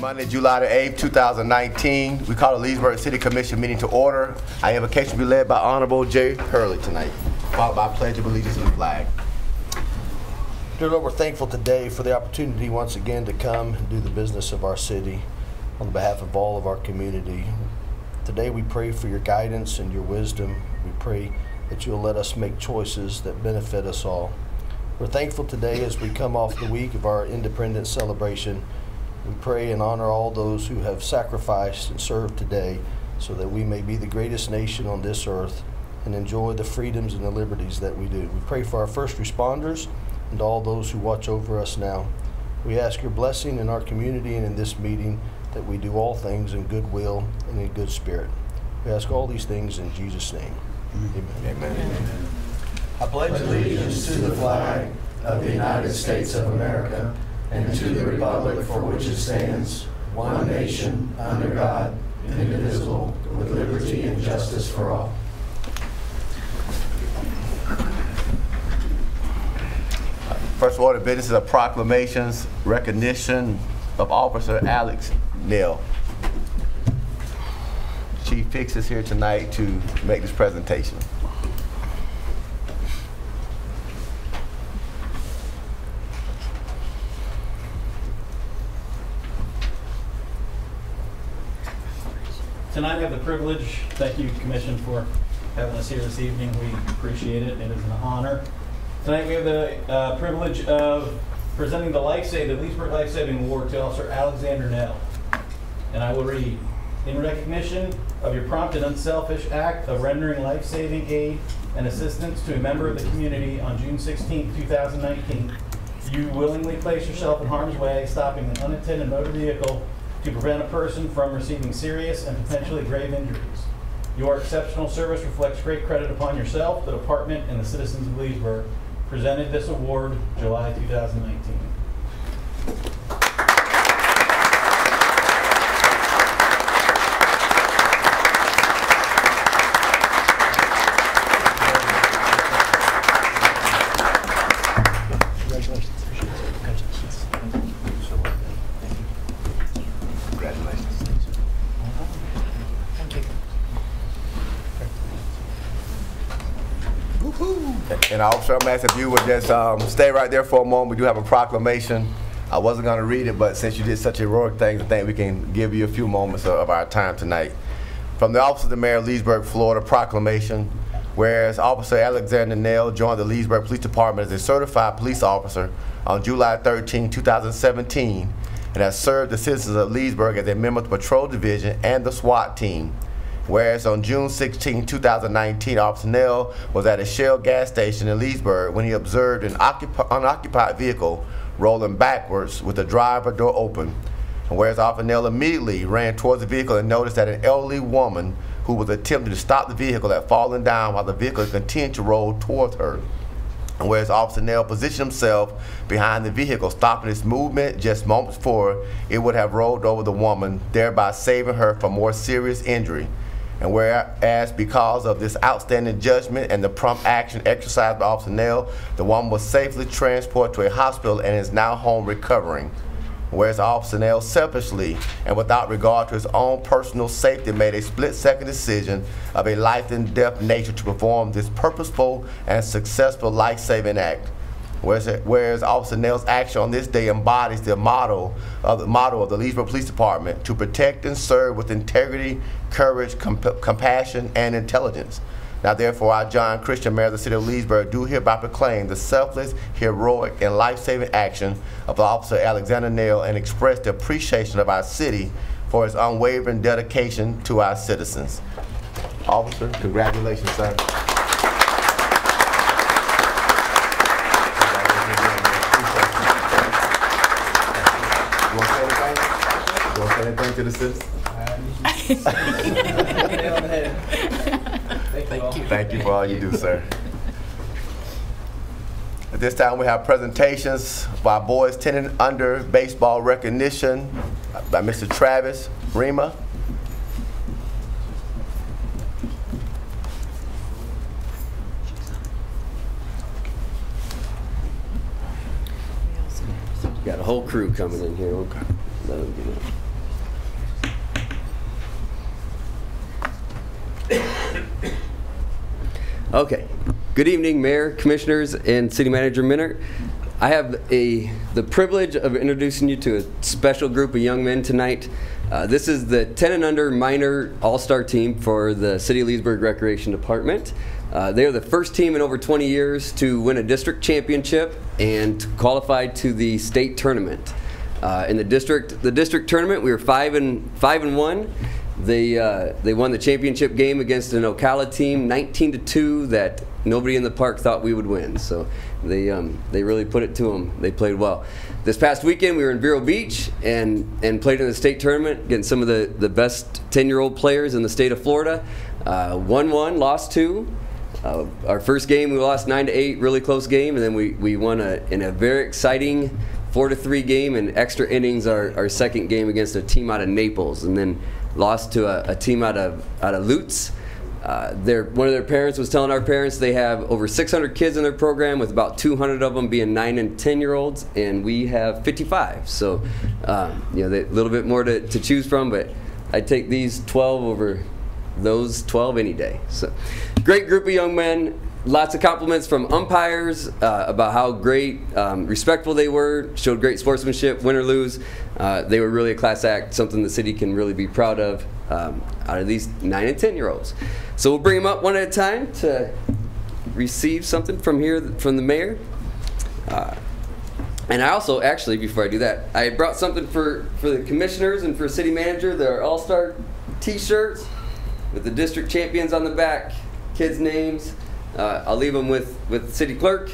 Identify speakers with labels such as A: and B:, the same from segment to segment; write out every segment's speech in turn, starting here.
A: Monday, July the 8th, 2019. We call the Leesburg City Commission meeting to order. Our invocation will be led by Honorable Jay Hurley tonight, followed by Pledge of Allegiance to the flag.
B: Dear Lord, we're thankful today for the opportunity once again to come and do the business of our city on behalf of all of our community. Today we pray for your guidance and your wisdom. We pray that you'll let us make choices that benefit us all. We're thankful today as we come off the week of our independence celebration. We pray and honor all those who have sacrificed and served today so that we may be the greatest nation on this earth and enjoy the freedoms and the liberties that we do. We pray for our first responders and all those who watch over us now. We ask your blessing in our community and in this meeting, that we do all things in goodwill and in good spirit. We ask all these things in Jesus' name. Amen.
A: Amen. Amen.
C: I pledge allegiance to the flag of the United States of America and to the republic for which it stands, one nation, under God, indivisible, with liberty and justice for all.
A: First order of business is proclamations, recognition of Officer Alex Neal. Chief Fix is here tonight to make this presentation.
D: Tonight we have the privilege, thank you Commission for having us here this evening, we appreciate it, it is an honor. Tonight we have the privilege of presenting the Leesburg Life Saving Award to Officer Alexander Nell. And I will read, in recognition of your prompt and unselfish act of rendering life-saving aid and assistance to a member of the community on June 16, 2019, you willingly place yourself in harm's way, stopping an unattended motor vehicle to prevent a person from receiving serious and potentially grave injuries. Your exceptional service reflects great credit upon yourself, the department, and the citizens of Leesburg. Presented this award July 2019.
A: And Officer, I'm asking if you would just stay right there for a moment. We do have a proclamation. I wasn't going to read it, but since you did such heroic things, I think we can give you a few moments of our time tonight. From the Office of the Mayor of Leesburg, Florida, proclamation. Whereas Officer Alexander Nell joined the Leesburg Police Department as a certified police officer on July 13, 2017, and has served the citizens of Leesburg as a member of the Patrol Division and the SWAT team. Whereas on June 16, 2019, Officer Nell was at a Shell gas station in Leesburg when he observed an unoccupied vehicle rolling backwards with the driver door open. And whereas Officer Nell immediately ran towards the vehicle and noticed that an elderly woman who was attempting to stop the vehicle had fallen down while the vehicle continued to roll towards her. And whereas Officer Nell positioned himself behind the vehicle, stopping its movement just moments before it would have rolled over the woman, thereby saving her from more serious injury. And whereas because of this outstanding judgment and the prompt action exercised by Officer Nell, the woman was safely transported to a hospital and is now home recovering. Whereas Officer Nell selfishly and without regard to his own personal safety made a split-second decision of a life-and-death nature to perform this purposeful and successful life-saving act. Whereas Officer Nell's action on this day embodies the motto of the Leesburg Police Department: to protect and serve with integrity, courage, compassion, and intelligence. Now therefore, I, John Christian, Mayor of the City of Leesburg, do hereby proclaim the selfless, heroic, and life-saving action of Officer Alexander Nell and express the appreciation of our city for his unwavering dedication to our citizens. Officer, congratulations, sir. You want to say anything? You want to say anything to the citizens? Thank you for all you do, sir. At this time, we have presentations by boys 10 and under baseball recognition by Mr. Travis Rima.
E: Got a whole crew coming in here. Okay. Let them get in. Okay. Good evening, Mayor, Commissioners, and City Manager Minner. I have the privilege of introducing you to a special group of young men tonight. This is the 10 and under minor all-star team for the City of Leesburg Recreation Department. They are the first team in over 20 years to win a district championship and qualify to the state tournament. In the district tournament, we were 5-1. They won the championship game against an Ocala team, 19-2, that nobody in the park thought we would win. So they really put it to them. They played well. This past weekend, we were in Vero Beach and played in the state tournament against some of the best 10-year-old players in the state of Florida. Won one, lost two. Our first game, we lost 9-8, really close game, and then we won in a very exciting 4-3 game in extra innings. Our second game against a team out of Naples, and then lost to a team out of Lutz. One of their parents was telling our parents they have over 600 kids in their program, with about 200 of them being 9 and 10-year-olds, and we have 55. So, a little bit more to choose from, but I'd take these 12 over those 12 any day. So, great group of young men. Lots of compliments from umpires about how great, respectful they were, showed great sportsmanship, win or lose. They were really a class act, something the city can really be proud of out of these 9 and 10-year-olds. So we'll bring them up one at a time to receive something from the mayor. And I also, actually, before I do that, I brought something for the commissioners and for city manager, their all-star t-shirts with the district champions on the back, kids' names. I'll leave them with the city clerk.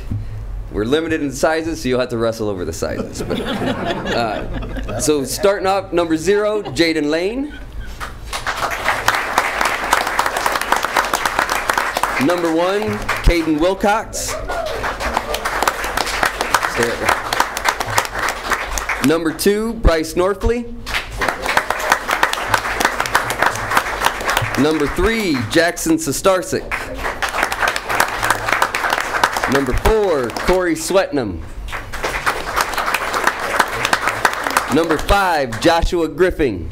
E: We're limited in sizes, so you'll have to wrestle over the sizes. But, so starting off, number 0, Jaden Lane. Number 1, Caden Wilcox. Stay right there. Number 2, Bryce Norfley. Number 3, Jackson Sostarczyk. Number 4, Corey Swetnam. Number 5, Joshua Griffin.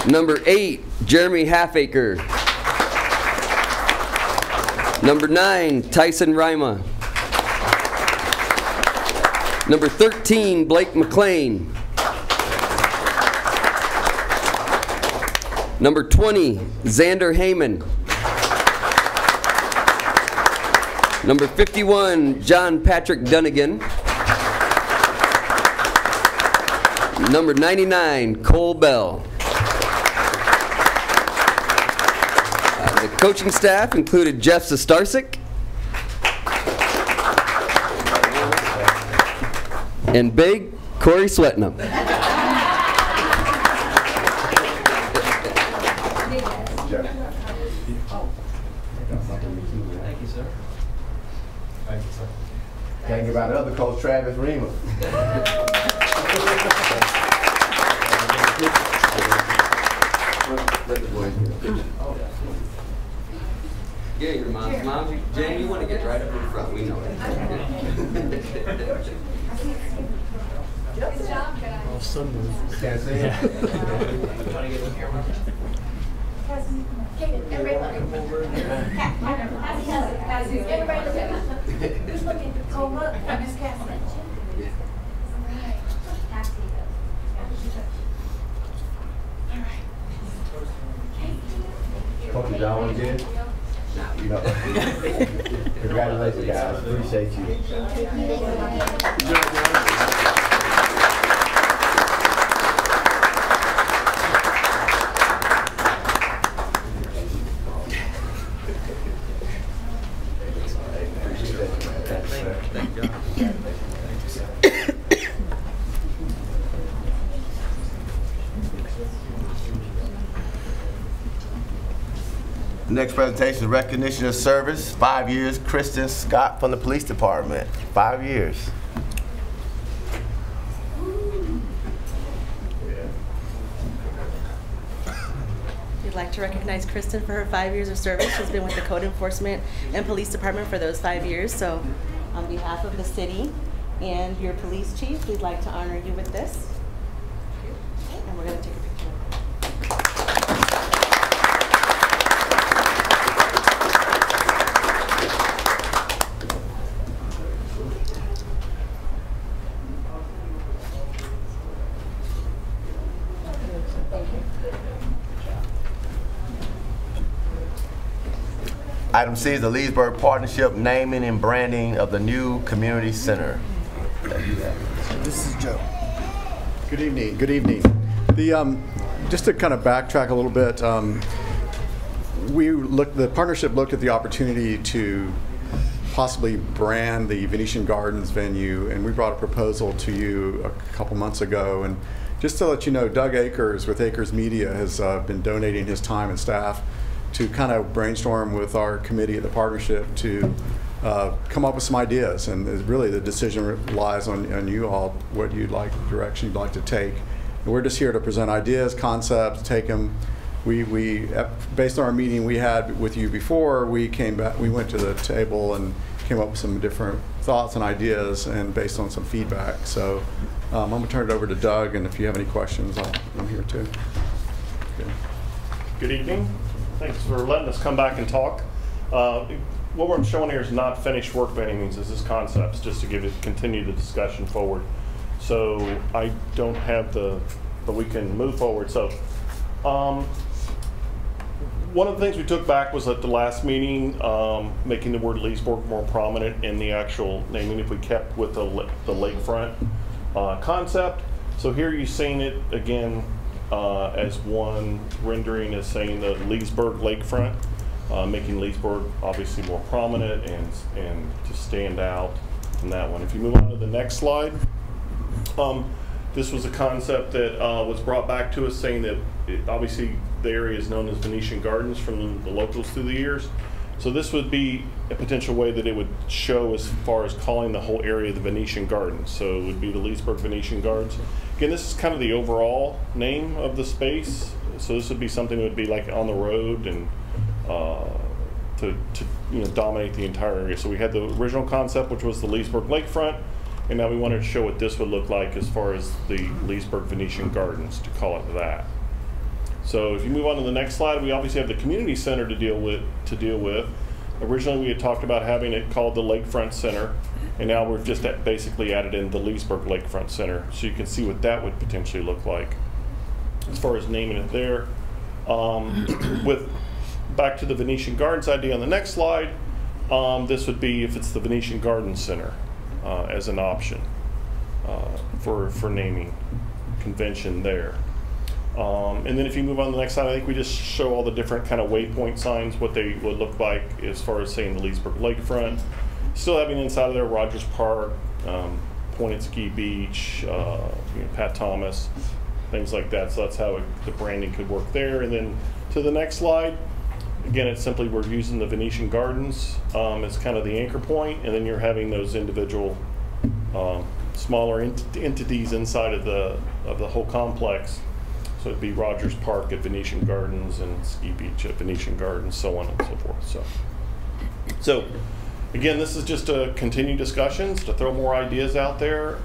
E: Number 8, Jeremy Halfacre. Number 9, Tyson Rima. Number 13, Blake McLean. Number 20, Xander Heyman. Number 51, John Patrick Dunnigan. Number 99, Cole Bell. The coaching staff included Jeff Sostarczyk and big Corey Swetnam.
A: Can't give out the other coach, Travis Rima.
E: Yeah, your mom. Jane, you want to get right up in front. We know it.
C: Good job, guys.
A: Can't see it.
C: Everybody look at me. Who's looking? Oh, look, Miss Cassie. Right.
A: Coach, y'all want to get it? No. Congratulations, guys. Appreciate you. The next presentation is recognition of service. 5 years, Kristen Scott from the police department. 5 years.
F: We'd like to recognize Kristen for her 5 years of service. She's been with the code enforcement and police department for those 5 years. So on behalf of the city and your police chief, we'd like to honor you with this. And we're going to take a picture.
A: Item C is the Leesburg Partnership naming and branding of the new community center.
B: This is Joe.
G: Good evening. Good evening. Just to kind of backtrack a little bit, the partnership looked at the opportunity to possibly brand the Venetian Gardens venue, and we brought a proposal to you a couple months ago. And just to let you know, Doug Akers with Akers Media has been donating his time and staff to kind of brainstorm with our committee of the partnership to come up with some ideas. And really the decision lies on you all, what direction you'd like to take. And we're just here to present ideas, concepts, take them. We based on our meeting we had with you before, we went to the table and came up with some different thoughts and ideas, and based on some feedback. So I'm going to turn it over to Doug, and if you have any questions, I'm here too. Okay.
H: Good evening. Thanks for letting us come back and talk. What we're showing here is not finished work by any means. This is concepts, just to continue the discussion forward. So I don't have but we can move forward. So one of the things we took back was at the last meeting, making the word Leesburg more prominent in the actual naming, if we kept with the lakefront concept. So here you've seen it again as one rendering as saying the Leesburg lakefront, making Leesburg obviously more prominent and to stand out from that one. If you move on to the next slide, this was a concept that was brought back to us, saying that obviously the area is known as Venetian Gardens from the locals through the years. So this would be a potential way that it would show as far as calling the whole area the Venetian Gardens. So it would be the Leesburg Venetian Gardens. Again, this is kind of the overall name of the space. So this would be something that would be like on the road and to dominate the entire area. So we had the original concept, which was the Leesburg lakefront, and now we wanted to show what this would look like as far as the Leesburg Venetian Gardens, to call it that. So if you move on to the next slide, we obviously have the community center to deal with. Originally we had talked about having it called the Lakefront Center, and now we've just basically added in the Leesburg Lakefront Center, so you can see what that would potentially look like as far as naming it there. With back to the Venetian Gardens idea on the next slide, this would be if it's the Venetian Gardens Center as an option for naming convention there. And then if you move on to the next slide, I think we just show all the different kind of waypoint signs, what they would look like as far as saying the Leesburg Lakefront. Still having inside of there Rogers Park, Pointed Ski Beach, Pat Thomas, things like that. So that's how the branding could work there. And then to the next slide, again, it's simply we're using the Venetian Gardens as kind of the anchor point, and then you're having those individual smaller entities inside of the whole complex. So it'd be Rogers Park at Venetian Gardens and Ski Beach at Venetian Gardens, so on and so forth. So again, this is just to continue discussions, to throw more ideas out there,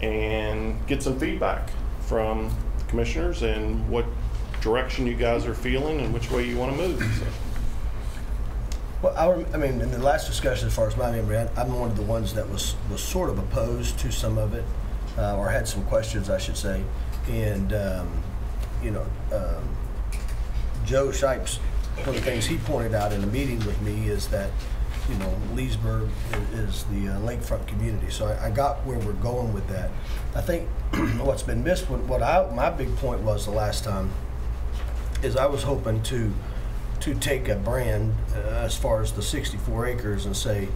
H: and get some feedback from the commissioners and what direction you guys are feeling and which way you want to move. So.
B: Well, I mean, in the last discussion, as far as my memory, I'm one of the ones that was sort of opposed to some of it, or had some questions, I should say. And Joe Shipes, one of the things he pointed out in a meeting with me is that, Leesburg is the lakefront community. So I got where we're going with that. I think what's been missed, my big point was the last time, is I was hoping to take a brand as far as the 64 acres and say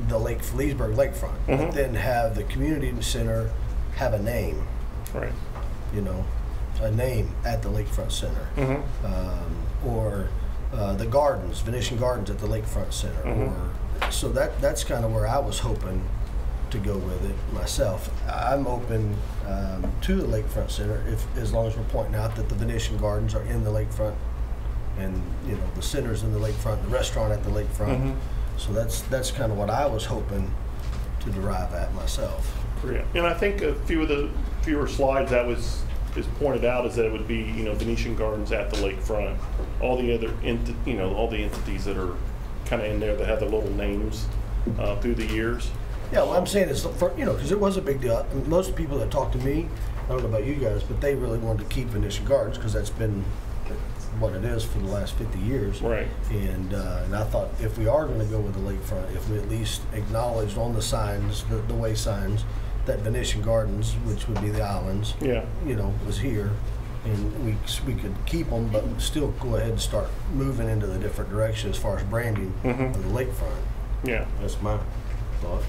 B: the Leesburg lakefront, but then have the community center have a name.
H: Right.
B: A name at the Lakefront Center, or the Gardens, Venetian Gardens at the Lakefront Center, so that's kind of where I was hoping to go with it myself. I'm open to the Lakefront Center as long as we're pointing out that the Venetian Gardens are in the lakefront, and the center's in the lakefront, the restaurant at the lakefront. So that's kind of what I was hoping to derive at myself.
H: Yeah. And I think a few of the fewer slides that is pointed out is that it would be Venetian Gardens at the lakefront. All the other all the entities that are kind of in there that have their little names through the years.
B: Yeah, what I'm saying is, because it was a big deal. Most people that talked to me, I don't know about you guys, but they really wanted to keep Venetian Gardens because that's been what it is for the last 50 years.
H: Right.
B: And I thought if we are going to go with the lakefront, if we at least acknowledged on the signs, the way signs, that Venetian Gardens, which would be the islands,
H: Yeah.
B: was here, and we could keep them, but still go ahead and start moving into the different direction as far as branding of the lakefront.
H: Yeah.
B: That's my thoughts.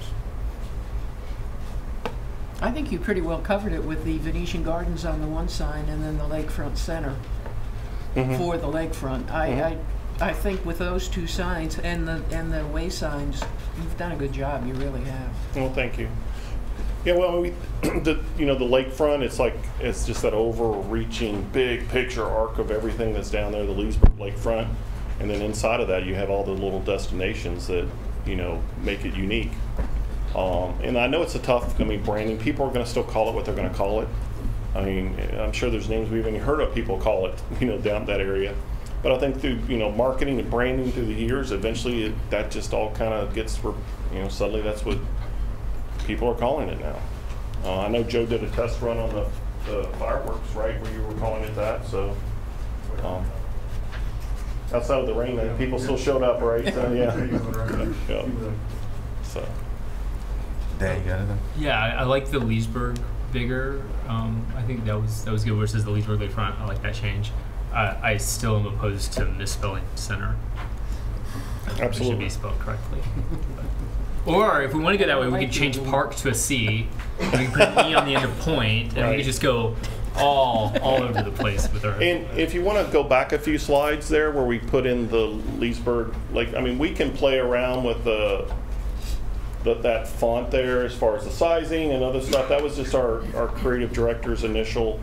I: I think you pretty well covered it with the Venetian Gardens on the one sign and then the Lakefront Center for the lakefront. I think with those two signs and the way signs, you've done a good job. You really have.
H: Well, thank you. Yeah, well, the lakefront, it's just that overreaching big picture arc of everything that's down there, the Leesburg lakefront, and then inside of that you have all the little destinations that make it unique. And I know it's a tough, branding. People are going to still call it what they're going to call it. I mean, I'm sure there's names we've even heard of people call it, down that area. But I think through, marketing and branding through the years, eventually that just all kind of gets, suddenly that's what people are calling it now. I know Joe did a test run on the fireworks, right, where you were calling it that. So outside of the rain, people still showed up, right? So, yeah. So.
A: Dan, you got anything?
J: Yeah, I like the Leesburg bigger. I think that was good versus the Leesburg Lakefront. I like that change. I still am opposed to misspelling center.
H: Absolutely.
J: It should be spelled correctly. Or if we want to go that way, we could change park to a C. And we can put an E on the end of point, and we could just go all over the place with our.
H: And if you want to go back a few slides there, where we put in the Leesburg, we can play around with that font there as far as the sizing and other stuff. That was just our creative director's initial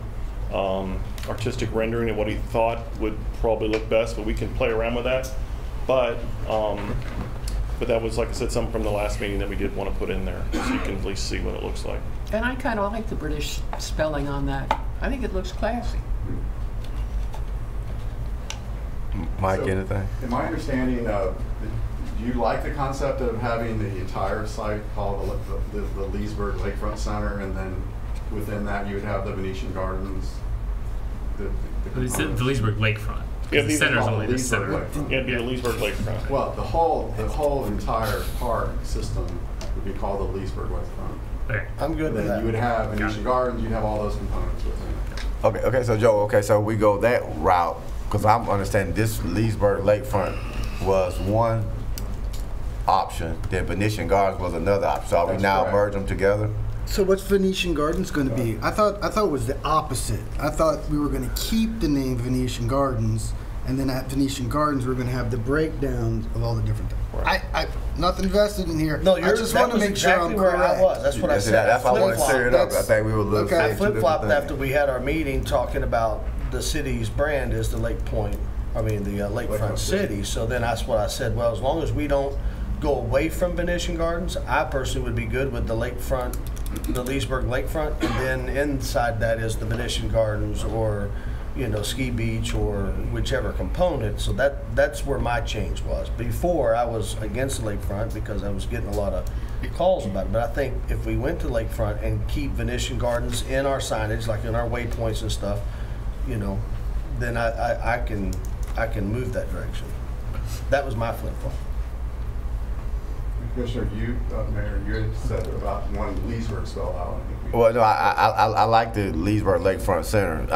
H: artistic rendering of what he thought would probably look best, but we can play around with that. But that was, like I said, something from the last meeting that we did want to put in there, so you can at least see what it looks like.
I: And I kind of like the British spelling on that. I think it looks classy.
A: Mike,
G: So,
A: anything?
G: In my understanding, do you like the concept of having the entire site called the Leesburg Lakefront Center, and then within that you would have the Venetian Gardens?
J: It's the Leesburg Lakefront.
H: Yeah,
J: The center's only the
G: Leesburg
J: center.
G: Lakefront.
H: Yeah, it'd be the Leesburg lakefront.
G: Well, the whole entire park system would be called the Leesburg Lakefront.
J: Okay.
B: I'm good with
G: Then
B: that.
G: you would have Venetian Gardens, you'd have all those components within it.
A: Okay, so Joe, so we go that route, because I'm understanding this Leesburg Lakefront was one option, then Venetian Gardens was another option. So are we
G: That's
A: now
G: correct.
A: merge them together?
K: So what's Venetian Gardens going to be? I thought it was the opposite. I thought we were going to keep the name Venetian Gardens, and then at Venetian Gardens we're going to have the breakdowns of all the different things.
H: Right.
K: I nothing invested in here.
B: No,
K: I just want to make
B: exactly
K: sure I'm
B: where
K: correct.
B: I was. That's what I said.
A: That's why I wanted to
B: Flip-flopped.
A: clear it up. I
K: That's-
A: think we were a little
K: okay.
A: saying
B: I
A: two different
B: flip-flopped
A: things.
B: after we had our meeting talking about the city's brand is the Lakefront
G: Lakefront
B: City. So then that's what I said. Well, as long as we don't go away from Venetian Gardens, I personally would be good with the lakefront, the Leesburg Lakefront, and then inside that is the Venetian Gardens or Ski Beach or whichever component. So that's where my change was. Before I was against the lakefront because I was getting a lot of calls about it. But I think if we went to lakefront and keep Venetian Gardens in our signage, like in our waypoints and stuff, then I can move that direction. That was my flip flop.
G: Commissioner, Mayor, you had said about wanting Leesburg spelled out. I think we-
A: Well, no, I like the Leesburg Lakefront Center,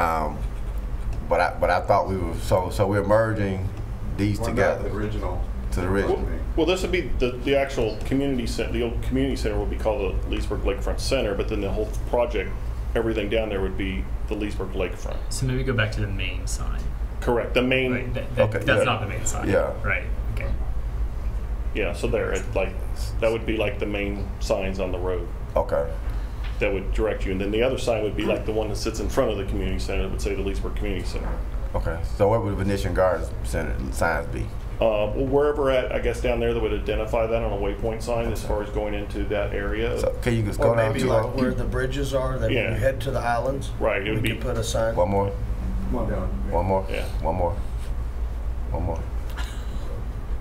A: but I thought we were so we're merging these
G: Going back to
A: together
G: the original.
A: to the original.
H: Well, this would be the actual community center. The old community center would be called the Leesburg Lakefront Center, but then the whole project, everything down there would be the Leesburg Lakefront.
J: So maybe go back to the main sign.
H: Correct. The main.
J: Right.
A: Okay,
J: That's
A: yeah.
J: not the main sign.
A: Yeah.
J: Right. Okay.
H: Yeah. So there, that would be like the main signs on the road
A: Okay.
H: that would direct you, and then the other sign would be like the one that sits in front of the community center that would say the Leesburg Community Center.
A: Okay. So what would the Venetian Gardens Center signs be?
H: Well, wherever at, I guess down there that would identify that on a waypoint sign as far as going into that area.
A: So can you just go
B: Or
A: down
B: maybe
A: to
B: like where the bridges are, that when
H: Yeah.
B: you head to the islands,
H: Right, it would
B: we
H: be-
B: could put a sign.
A: one more?
G: Come on down.
A: One more?
H: Yeah.
A: One more? One more.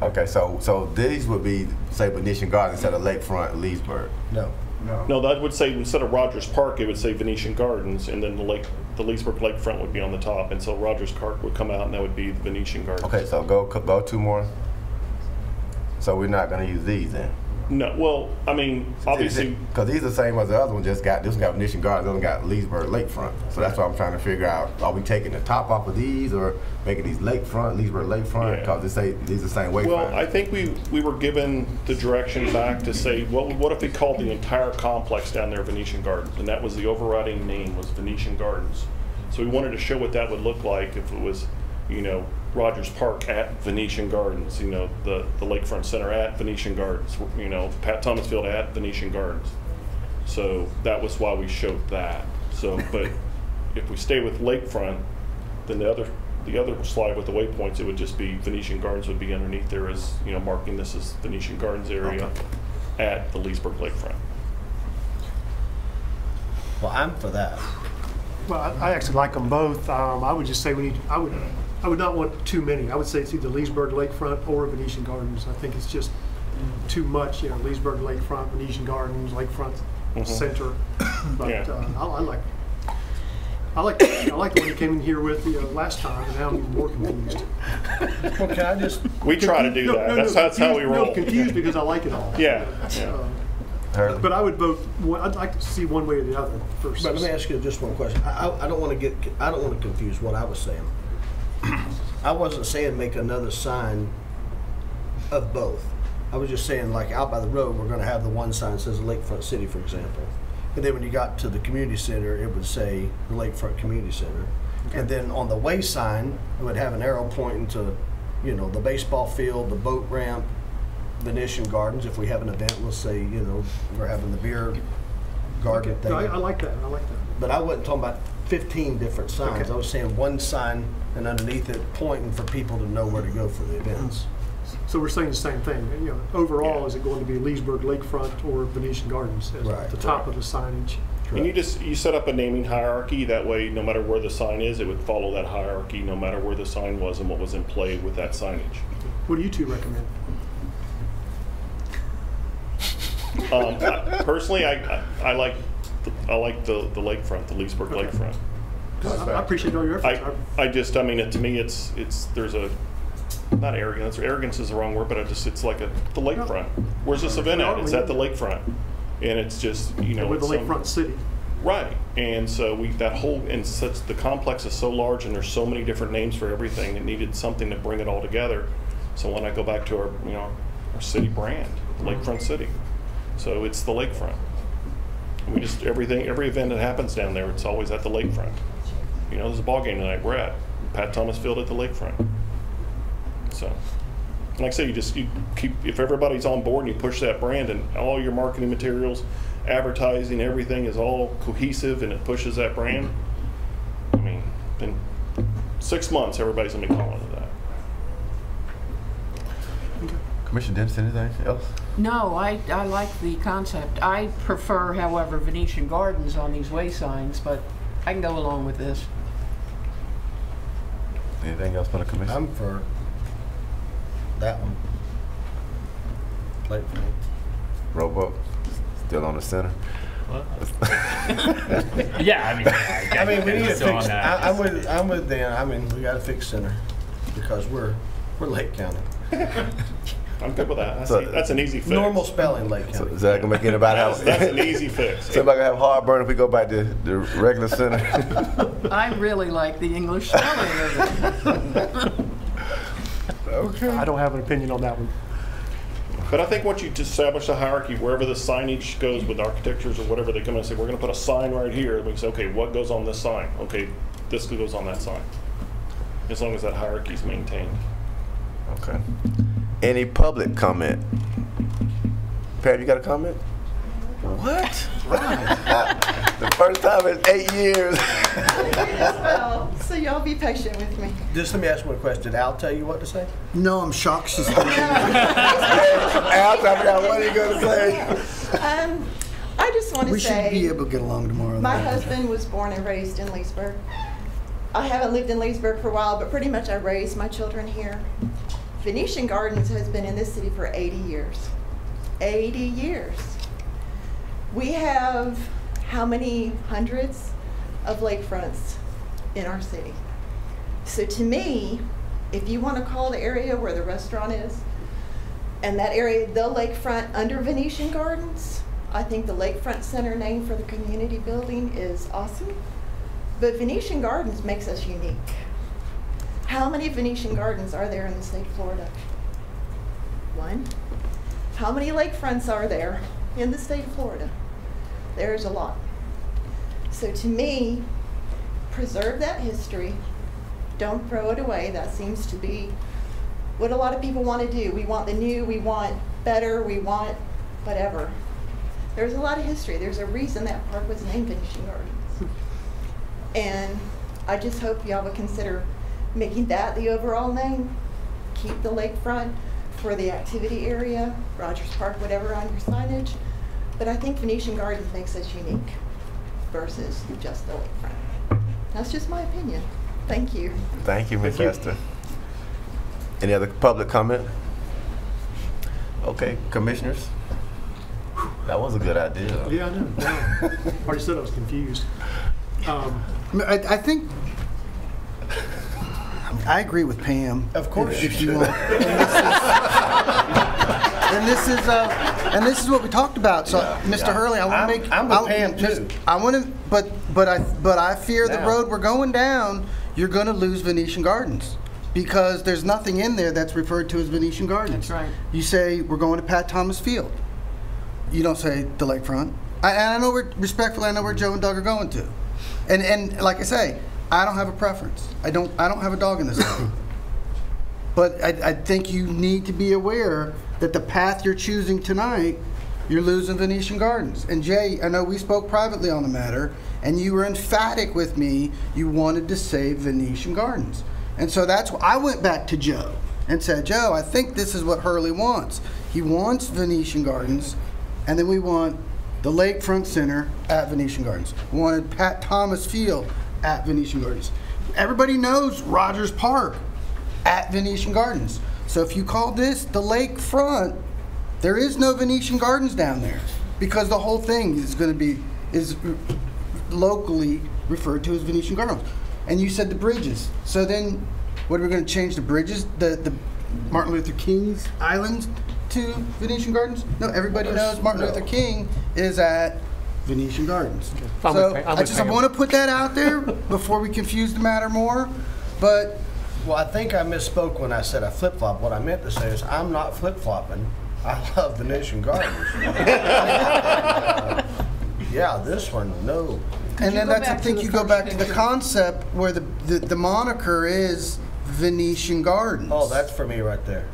A: Okay, so these would be, say, Venetian Gardens instead of Lakefront Leesburg.
B: No.
G: No.
H: No, that would say instead of Rogers Park, it would say Venetian Gardens, and then the the Leesburg Lakefront would be on the top, and so Rogers Park would come out, and that would be the Venetian Gardens.
A: Okay, so go 2 more. So we're not going to use these then?
H: No, well, I mean, obviously,
A: because these are the same as the other one. This one got Venetian Gardens, the other one got Leesburg Lakefront. So that's what I'm trying to figure out. Are we taking the top off of these, or making these Lakefront, Leesburg Lakefront? Because these are the same wayfront.
H: well, I think we were given the direction back to say, what if we called the entire complex down there Venetian Gardens, and that was the overriding name, was Venetian Gardens. So we wanted to show what that would look like if it was, you know, Rogers Park at Venetian Gardens, you know, the Lakefront Center at Venetian Gardens, you know, Pat Thomas Field at Venetian Gardens. So that was why we showed that. So, but if we stay with Lakefront, then the other slide with the waypoints, it would just be Venetian Gardens would be underneath there as, you know, marking this as Venetian Gardens area at the Leesburg Lakefront.
B: Well, I'm for that.
L: Well, I actually like them both. I would just say I would not want too many. I would say it's either Leesburg Lakefront or Venetian Gardens. I think it's just too much, you know, Leesburg Lakefront, Venetian Gardens, Lakefront Center. But I like the one you came in here with the last time, and now I'm even more confused.
B: Well, can I just?
H: We try to do that. That's how we roll.
L: No, confused because I like it all.
H: Yeah.
L: But I would vote. I'd like to see one way or the other first.
B: But let me ask you just one question. I don't want to confuse what I was saying. I wasn't saying make another sign of both. I was just saying, like, out by the road, we're going to have the one sign that says Lakefront City, for example. And then when you got to the community center, it would say the Lakefront Community Center. Okay. And then on the way sign, it would have an arrow pointing to, you know, the baseball field, the boat ramp, Venetian Gardens. If we have an event, let's say, you know, we're having the beer garden thing.
L: No, I like that. I like that.
B: But I wasn't talking about 15 different signs.
L: Okay.
B: I was saying one sign and underneath it pointing for people to know where to go for the events.
L: So we're saying the same thing. You know, overall, is it going to be Leesburg Lakefront or Venetian Gardens as the top of the signage?
H: And you set up a naming hierarchy. That way, no matter where the sign is, it would follow that hierarchy, no matter where the sign was and what was in play with that signage.
L: What do you two recommend?
H: Personally, I like the lakefront, the Leesburg Lakefront.
L: I appreciate all your efforts.
H: I mean, to me, it's there's a, not arrogance. Arrogance is the wrong word, but it's like the lakefront. Where's this event at? It's at the lakefront, and it's just, you know,
L: we're the lakefront city.
H: Right, and so the complex is so large, and there's so many different names for everything. It needed something to bring it all together. So when I go back to our city brand, Lakefront City, so it's the lakefront. We just every event that happens down there, it's always at the lakefront. You know, there's a ball game tonight. We're at Pat Thomas Field at the lakefront. So, like I say, you keep, if everybody's on board and you push that brand and all your marketing materials, advertising, everything is all cohesive and it pushes that brand. I mean, in 6 months, everybody's gonna be calling it that.
A: Commissioner Dennis, anything else?
I: No, I like the concept. I prefer, however, Venetian Gardens on these way signs, but I can go along with this.
A: Anything else from the commission?
B: I'm for that one. Lakefront.
A: Roebuck, still on the center.
J: Yeah, I mean,
B: we need to
J: still
B: fix.
J: on that.
B: I'm with Dan. I mean, we got to fix center because we're Lake County.
H: I'm good with that.
A: So,
H: that's an easy fix.
B: Normal spelling, Lake County.
A: So is that gonna make anybody have?
H: That's an easy fix.
A: Somebody gonna have heartburn if we go back to the regular center.
I: I really like the English spelling of it.
A: Okay.
L: I don't have an opinion on that one.
H: But I think once you establish a hierarchy, wherever the signage goes with architectures or whatever, they come and say, we're going to put a sign right here. And we say, okay, what goes on this sign? Okay, this goes on that sign. As long as that hierarchy is maintained.
A: Okay. Any public comment? Pat, you got a comment? What? The first time in 8 years.
M: Well, so y'all be patient with me.
B: Just let me ask one question. Did Al tell you what to say?
K: No, I'm shocked she's still here.
A: Al, what are you going to say?
M: I just want to
K: We
M: say,
K: should be able to get along tomorrow.
M: my husband was born and raised in Leesburg. I haven't lived in Leesburg for a while, but pretty much I raised my children here. Venetian Gardens has been in this city for 80 years. 80 years. We have how many hundreds of lakefronts in our city. So to me, if you want to call the area where the restaurant is, and that area, the lakefront under Venetian Gardens, I think the Lakefront Center name for the community building is awesome. But Venetian Gardens makes us unique. How many Venetian Gardens are there in the state of Florida? One. How many lakefronts are there in the state of Florida? There's a lot. So to me, preserve that history. Don't throw it away. That seems to be what a lot of people want to do. We want the new, we want better, we want whatever. There's a lot of history. There's a reason that park was named Venetian Gardens. And I just hope y'all would consider making that the overall name. Keep the lakefront for the activity area, Rogers Park, whatever on your signage. But I think Venetian Gardens makes us unique versus just the lakefront. That's just my opinion. Thank you.
A: Thank you, Ms. Esther. Any other public comment? Okay, commissioners. That was a good idea.
L: Yeah, I know. Yeah. Already said I was confused.
K: I think I agree with Pam.
B: Of course
K: if
B: you
K: you
B: should.
K: want. And this is what we talked about. So, Mr. Hurley, I want to make.
B: I'm with Pam too.
K: I want to, but I fear the
B: Now.
K: road we're going down. You're going to lose Venetian Gardens because there's nothing in there that's referred to as Venetian Gardens.
I: That's right.
K: You say we're going to Pat Thomas Field. You don't say the lakefront. I know respectfully, I know where Joe and Doug are going to, and like I say, I don't have a preference. I don't have a dog in this fight. But I think you need to be aware that the path you're choosing tonight, you're losing Venetian Gardens. And Jay, I know we spoke privately on the matter, and you were emphatic with me. You wanted to save Venetian Gardens, and so that's why I went back to Joe and said, Joe, I think this is what Hurley wants. He wants Venetian Gardens, and then we want the Lakefront Center at Venetian Gardens. We wanted Pat Thomas Field at Venetian Gardens. Everybody knows Rogers Park at Venetian Gardens. So if you call this the Lakefront, there is no Venetian Gardens down there because the whole thing is locally referred to as Venetian Gardens. And you said the bridges. So then what are we going to change the bridges? The Martin Luther King's Island to Venetian Gardens? No, everybody knows Martin Luther King is at Venetian Gardens. So I want to put that out there before we confuse the matter more. But
B: Well, I think I misspoke when I said I flip-flop. What I meant to say is I'm not flip-flopping. I love Venetian Gardens. Yeah, this one, no.
K: And then I think you go back to the concept where the moniker is Venetian Gardens.
B: Oh, that's for me right there.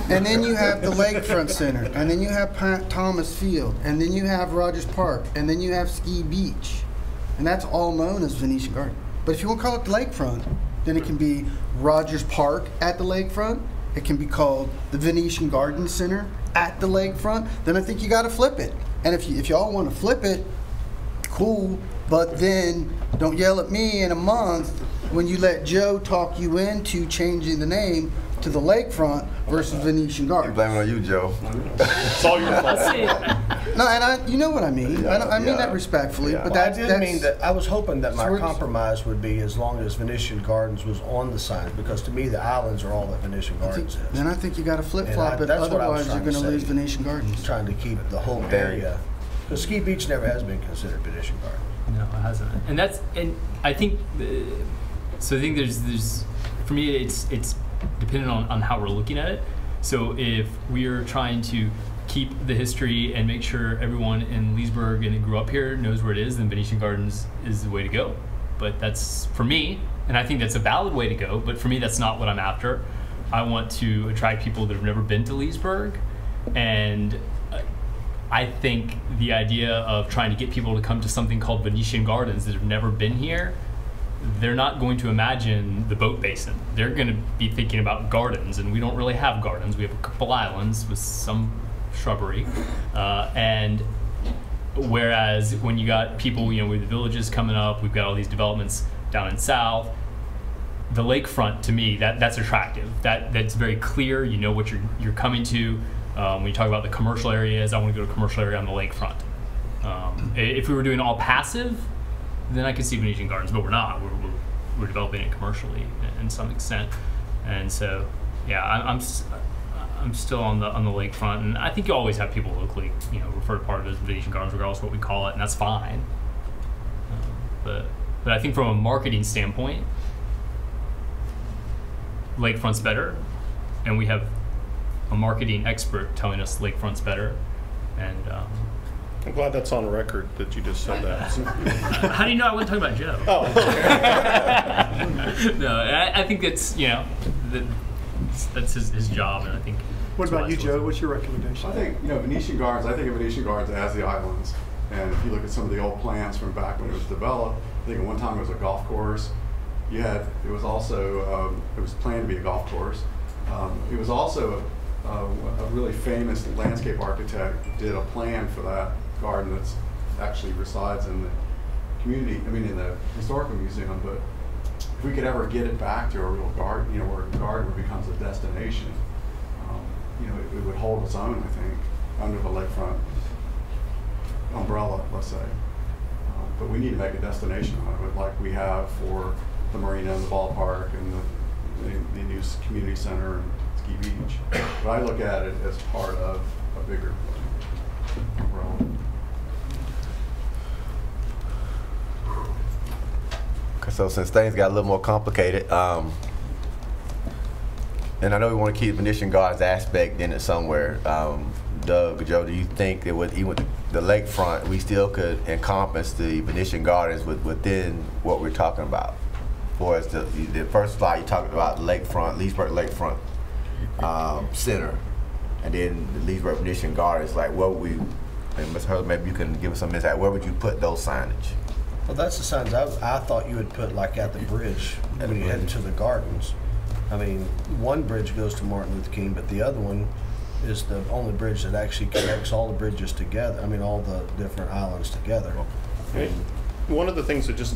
K: And then you have the Lakefront Center, and then you have Pat Thomas Field, and then you have Rogers Park, and then you have Ski Beach. And that's all known as Venetian Garden. But if you want to call it the Lakefront, then it can be Rogers Park at the Lakefront. It can be called the Venetian Garden Center at the Lakefront. Then I think you got to flip it. And if y'all want to flip it, cool. But then don't yell at me in a month when you let Joe talk you into changing the name to the Lakefront versus Venetian Gardens.
A: Blame it on you, Joe.
H: It's all your fault.
K: No, and you know what I mean.
A: Yeah,
K: I mean that respectfully,
A: Yeah.
K: but
B: Well, I
K: that's
B: did mean that. I was hoping that my
K: So we're-
B: compromise would be as long as Venetian Gardens was on the sign, because to me the islands are all that Venetian Gardens is.
K: Then I think you got to flip flop
B: And
K: it.
B: that's what I was
K: Otherwise, you're
B: trying to
K: going to lose
B: say.
K: Venetian Gardens.
B: Trying to keep the whole area. Because Ski Beach never has been considered Venetian Gardens.
J: No, it hasn't. And I think there's for me it's dependent on how we're looking at it. So if we're trying to keep the history and make sure everyone in Leesburg and that grew up here knows where it is, then Venetian Gardens is the way to go. But that's for me, and I think that's a valid way to go, but for me that's not what I'm after. I want to attract people that have never been to Leesburg, and I think the idea of trying to get people to come to something called Venetian Gardens that have never been here, they're not going to imagine the boat basin. They're going to be thinking about gardens, and we don't really have gardens. We have a couple islands with some shrubbery, and whereas when you got people, with the villages coming up, we've got all these developments down in South. The lakefront, to me, that's attractive. That's very clear. You know what you're coming to. When you talk about the commercial areas, I want to go to a commercial area on the lakefront. If we were doing all passive, then I could see Venetian Gardens, but we're not. we're developing it commercially in some extent. And so, yeah, I'm still on the lakefront, and I think you always have people locally, refer to part of it as Venetian Gardens, regardless of what we call it, and that's fine. But I think from a marketing standpoint, lakefront's better, and we have a marketing expert telling us lakefront's better, and
H: I'm glad that's on record that you just said that.
J: how do you know I wasn't talking about Joe?
H: Oh, okay.
J: No, I think it's that's his job, and I think.
L: What about you, Joe? What's your recommendation?
G: I think, Venetian Gardens, I think of Venetian Gardens as the islands. And if you look at some of the old plans from back when it was developed, I think at one time it was a golf course. It was also, it was planned to be a golf course. It was also a really famous landscape architect did a plan for that garden that's actually resides in the community, in the historical museum. But if we could ever get it back to a real garden, where a garden becomes a destination, it would hold its own, I think, under the lakefront umbrella, let's say. But we need to make a destination out of it, like we have for the marina and the ballpark and the new community center and Ski Beach. But I look at it as part of a bigger umbrella.
A: Okay, so since things got a little more complicated, and I know we want to keep Venetian Gardens aspect in it somewhere. Doug, Joe, do you think that even with the lakefront, we still could encompass the Venetian Gardens within what we're talking about? For as the first slide, you talked about lakefront, Leesburg Lakefront Center, and then the Leesburg Venetian Gardens. Like, what would we? And Ms. Hurley, maybe you can give us some insight. Where would you put those signage?
B: Well, that's the signs I thought you would put like at the bridge when you head into the gardens. One bridge goes to Martin Luther King, but the other one is the only bridge that actually connects all the bridges together. All the different islands together.
H: Okay. One of the things that just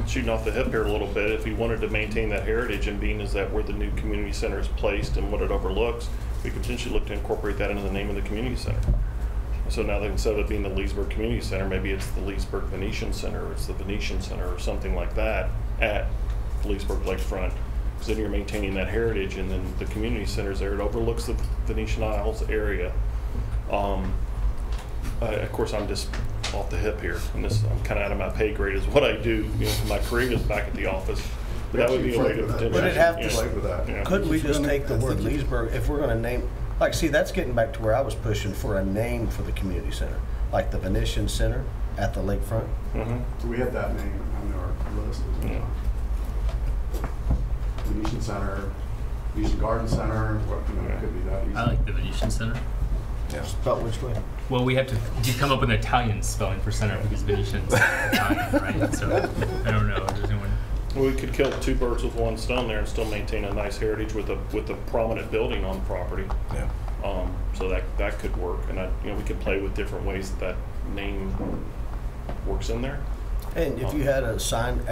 H: shooting off the hip here a little bit, if you wanted to maintain that heritage and being is that where the new community center is placed and what it overlooks, we could potentially look to incorporate that into the name of the community center. So now that instead of it being the Leesburg Community Center, maybe it's the Leesburg Venetian Center, or it's the Venetian Center, or something like that at Leesburg Lakefront. Because then you're maintaining that heritage, and then the community center's there. It overlooks the Venetian Isles area. Of course, I'm just off the hip here, and I'm kind of out of my pay grade is what I do. My career is back at the office. But that would be a way to potentially.
B: Would it have to? Couldn't we just take the word Leesburg if we're going to name? That's getting back to where I was pushing for a name for the community center, like the Venetian Center at the lakefront.
H: Mm-hmm.
G: So we had that name on our list.
H: Yeah.
G: Venetian Center, Venetian Garden Center, it could be that easy.
J: I like the Venetian Center.
A: Yeah.
B: Spelled which way?
J: Well, we have to come up with an Italian spelling for center because Venetian's Italian, right? So I don't know. Does anyone?
H: Well, we could kill two birds with one stone there and still maintain a nice heritage with a prominent building on the property.
A: Yeah.
H: So that could work, and we could play with different ways that name works in there.
B: And if you had a sign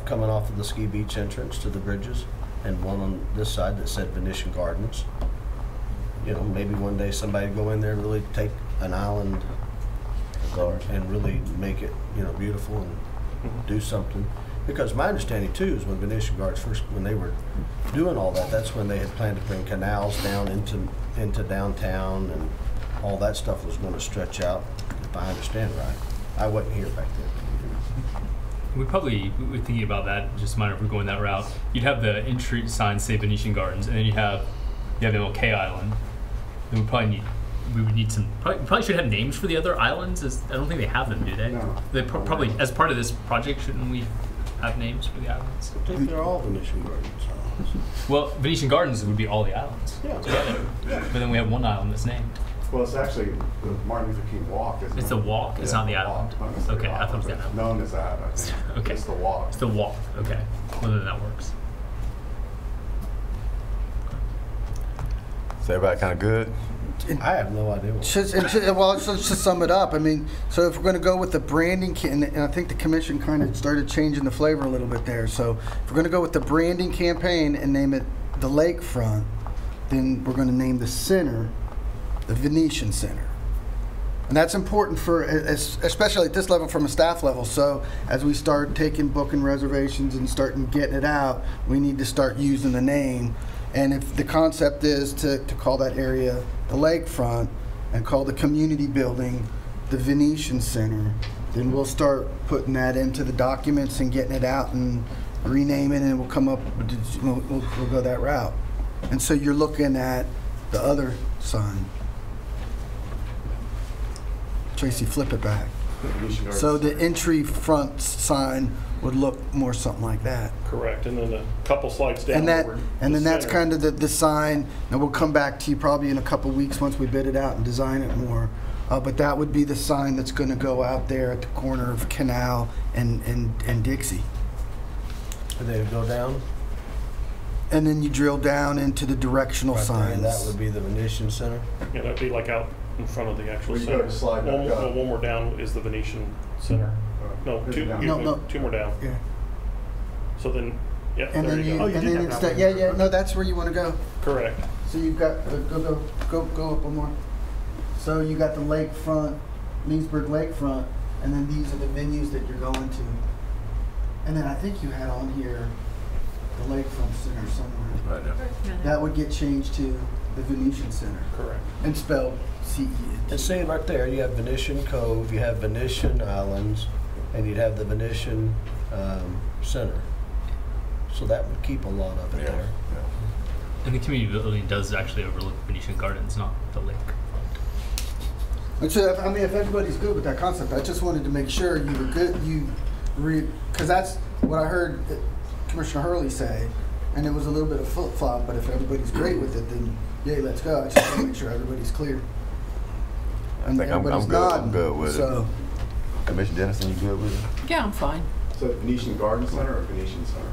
B: coming off of the Ski Beach entrance to the bridges, and one on this side that said Venetian Gardens, maybe one day somebody go in there and really take an island and really make it, beautiful and do something. Because my understanding too is when Venetian Gardens when they were doing all that, that's when they had planned to bring canals down into downtown, and all that stuff was going to stretch out, if I understand right. I wasn't here back then.
J: We probably were thinking about that. Just a matter if we're going that route. You'd have the entry sign say Venetian Gardens, and then you have MLK Island. Then we would need some. Probably should have names for the other islands. I don't think they have them, do they?
G: No.
J: They probably, as part of this project, shouldn't we have names for the islands?
B: I think they're all Venetian Gardens.
J: Well, Venetian Gardens would be all the islands together. But then we have one island that's named.
G: Well, it's actually the Martin Luther King Walk. Isn't
J: It's
G: it?
J: the walk. It's not the island. Okay, I thought it was the island.
G: Known as that, I think.
J: Okay.
G: It's the walk.
J: It's the walk. Okay. Well, then that works.
A: So everybody kind of good?
B: I have no idea.
K: Let's just sum it up. So if we're going to go with the branding, and I think the commission kind of started changing the flavor a little bit there. So if we're going to go with the branding campaign and name it the Lakefront, then we're going to name the center the Venetian Center. And that's important for, especially at this level, from a staff level. So as we start taking booking reservations and starting getting it out, we need to start using the name. And if the concept is to call that area the lakefront and call the community building the Venetian Center, then we'll start putting that into the documents and getting it out and renaming it, and we'll come up, we'll go that route. And so you're looking at the other sign. Tracy, flip it back. So the entry front sign would look more something like that.
H: Correct, and then a couple slides down.
K: And then that's kind of the sign, and we'll come back to you probably in a couple weeks once we bid it out and design it more. But that would be the sign that's going to go out there at the corner of Canal and Dixie.
B: And they go down?
K: And then you drill down into the directional
B: Right there,
K: signs.
B: and that would be the Venetian Center?
H: Yeah, that'd be like out in front of the actual
G: We can
H: center.
G: go to slide back up.
H: One more down is the Venetian Center. No, two more down.
K: Yeah.
H: So then, yeah,
K: And
H: there
K: then
H: you go.
K: and then instead, yeah, no, that's where you want to go.
H: Correct.
K: So you've got go up one more. So you got the lakefront, Leesburg lakefront, and then these are the venues that you're going to. And then I think you had on here the lakefront center somewhere.
A: Right there.
K: That would get changed to the Venetian Center.
H: Correct.
K: And spelled CE.
B: And see right there, you have Venetian Cove, you have Venetian Islands, and you'd have the Venetian Center. So that would keep a lot of it there.
J: And the community building does actually overlook Venetian Gardens, not the lake.
K: And so, if everybody's good with that concept, I just wanted to make sure you were good. Because that's what I heard Commissioner Hurley say, and it was a little bit of flip-flop. But if everybody's great with it, then yay, let's go. I just want to make sure everybody's clear.
A: I think I'm good. I'm good with it. Commissioner Dennison, you good with it?
I: Yeah, I'm fine.
G: So Venetian Garden Center or Venetian Center?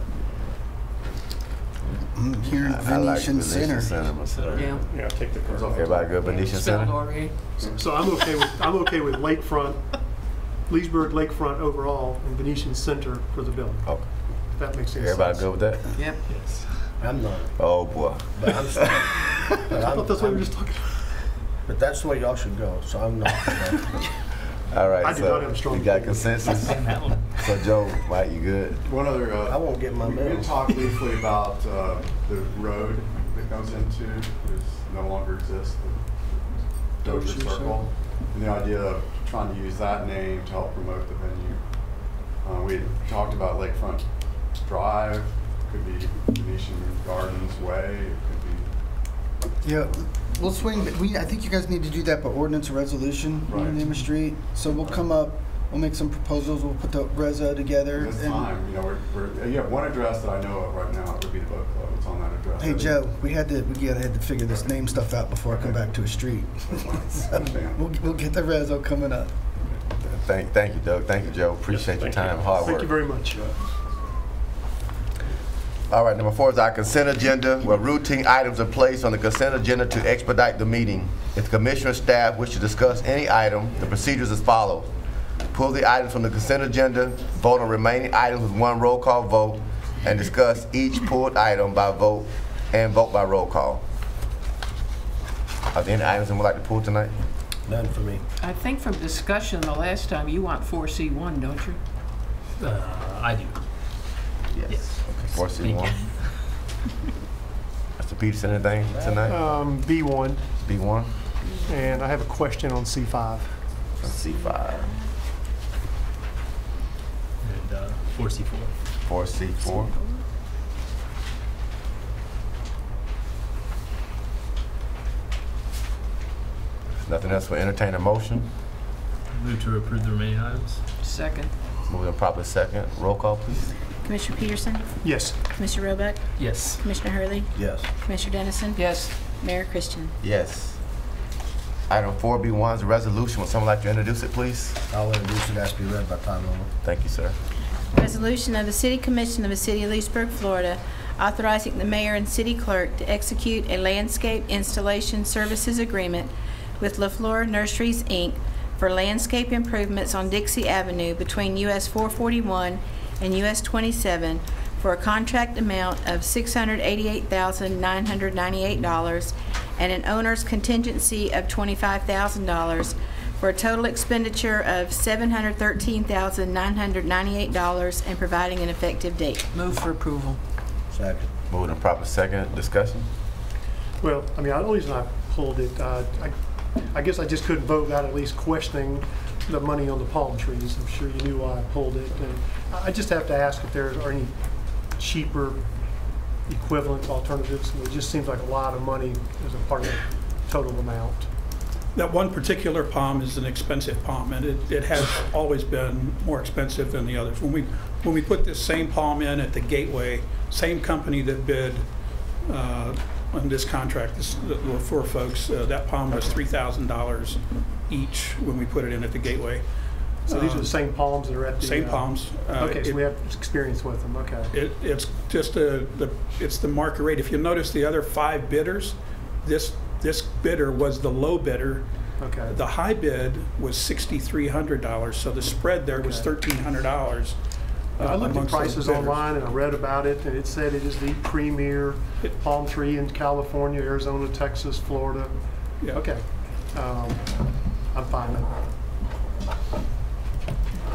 K: I'm hearing Venetian Center.
A: myself.
I: Yeah.
H: Yeah, take the curve off.
A: Everybody good, Venetian
I: Spelled
A: Center?
I: R-A.
L: So I'm okay with lakefront, Leesburg lakefront overall, and Venetian Center for the building.
A: Okay.
L: If that makes any
A: Everybody
L: sense.
A: good with that?
I: Yep.
J: Yes.
B: I'm not.
A: Oh boy.
B: But I'm still, but
L: I thought that's what we were just talking about.
B: But that's the way y'all should go, so I'm not.
A: All right.
L: I do not have a strong
A: we got
L: opinion.
A: consensus.
J: And that one.
A: So Joe, Mike, you good?
G: One other.
B: I won't get my
G: We
B: mail.
G: did talk briefly about the road that goes into no longer exists, the Dozier
B: Dozier
G: Circle, and the idea of trying to use that name to help promote the venue. We had talked about Lakefront Drive, could be Venetian Gardens Way, it could be.
K: Yeah, we'll swing. I think you guys need to do that by ordinance or resolution on the name of street. So we'll come up. We'll make some proposals. We'll put the reso together.
G: This time, you know, you have one address that I know of right now. It would be the boat club. It's on that address.
K: Hey Joe, we had to figure this name stuff out before I come back to a street. So we'll get the reso coming up.
A: Thank you, Doug. Thank you, Joe. Appreciate your time, hard work.
L: Thank you very much.
A: All right, number 4 is our consent agenda, where routine items are placed on the consent agenda to expedite the meeting. If the commissioner staff wish to discuss any item, the procedure is as follows. Pull the items from the consent agenda, vote on remaining items with one roll call vote, and discuss each pulled item by vote and vote by roll call. Are there any items that we'd like to pull tonight?
B: None for me.
I: I think from discussion the last time, you want 4C1, don't you?
J: I do.
A: Yes. Okay, 4C1.
J: Thank you.
A: Mr. Peterson, anything tonight?
L: B1,
A: B1?
L: and I have a question on C5.
A: C5.
J: And 4C4.
A: 4C4. Nothing else, we'll entertain a motion.
J: Move to approve the remaining items.
I: Second.
A: Moving properly second. Roll call, please.
F: Commissioner Peterson?
L: Yes.
F: Commissioner Roebuck?
J: Yes.
F: Commissioner Hurley?
B: Yes.
F: Commissioner Dennison?
I: Yes.
F: Mayor Christian?
A: Yes. Item 4B1 is a resolution. Would someone like to introduce it, please?
B: I'll introduce it, has to be read by title only.
A: Thank you, sir.
F: Resolution of the City Commission of the City of Leesburg, Florida, authorizing the mayor and city clerk to execute a landscape installation services agreement with LaFleur Nurseries, Inc. for landscape improvements on Dixie Avenue between US 441 and US 27 for a contract amount of $688,998 and an owner's contingency of $25,000
N: for a total expenditure of $713,998 and providing an effective date.
I: Move for approval.
B: Second.
A: Moving and proper second. Discussion?
L: Well, I mean, the only reason I pulled it, I guess I just couldn't vote without at least questioning the money on the palm trees. I'm sure you knew why I pulled it. And I just have to ask if there are any cheaper equivalent alternatives. It just seems like a lot of money as a part of the total amount.
O: That one particular palm is an expensive palm, and it has always been more expensive than the others. When we put this same palm in at the Gateway, same company that bid on this contract, the four folks, that palm was $3,000 each when we put it in at the Gateway.
L: So these are the same palms that are at the...
O: Same palms.
L: Okay, so we have experience with them, okay.
O: It's just it's the market rate. If you notice the other 5 bidders, this bidder was the low bidder.
L: Okay.
O: The high bid was $6,300, so the spread there was $1,300.
L: I looked at prices online and I read about it, and it said it is the premier palm tree in California, Arizona, Texas, Florida.
O: Yeah.
L: Okay. I'm fine with it.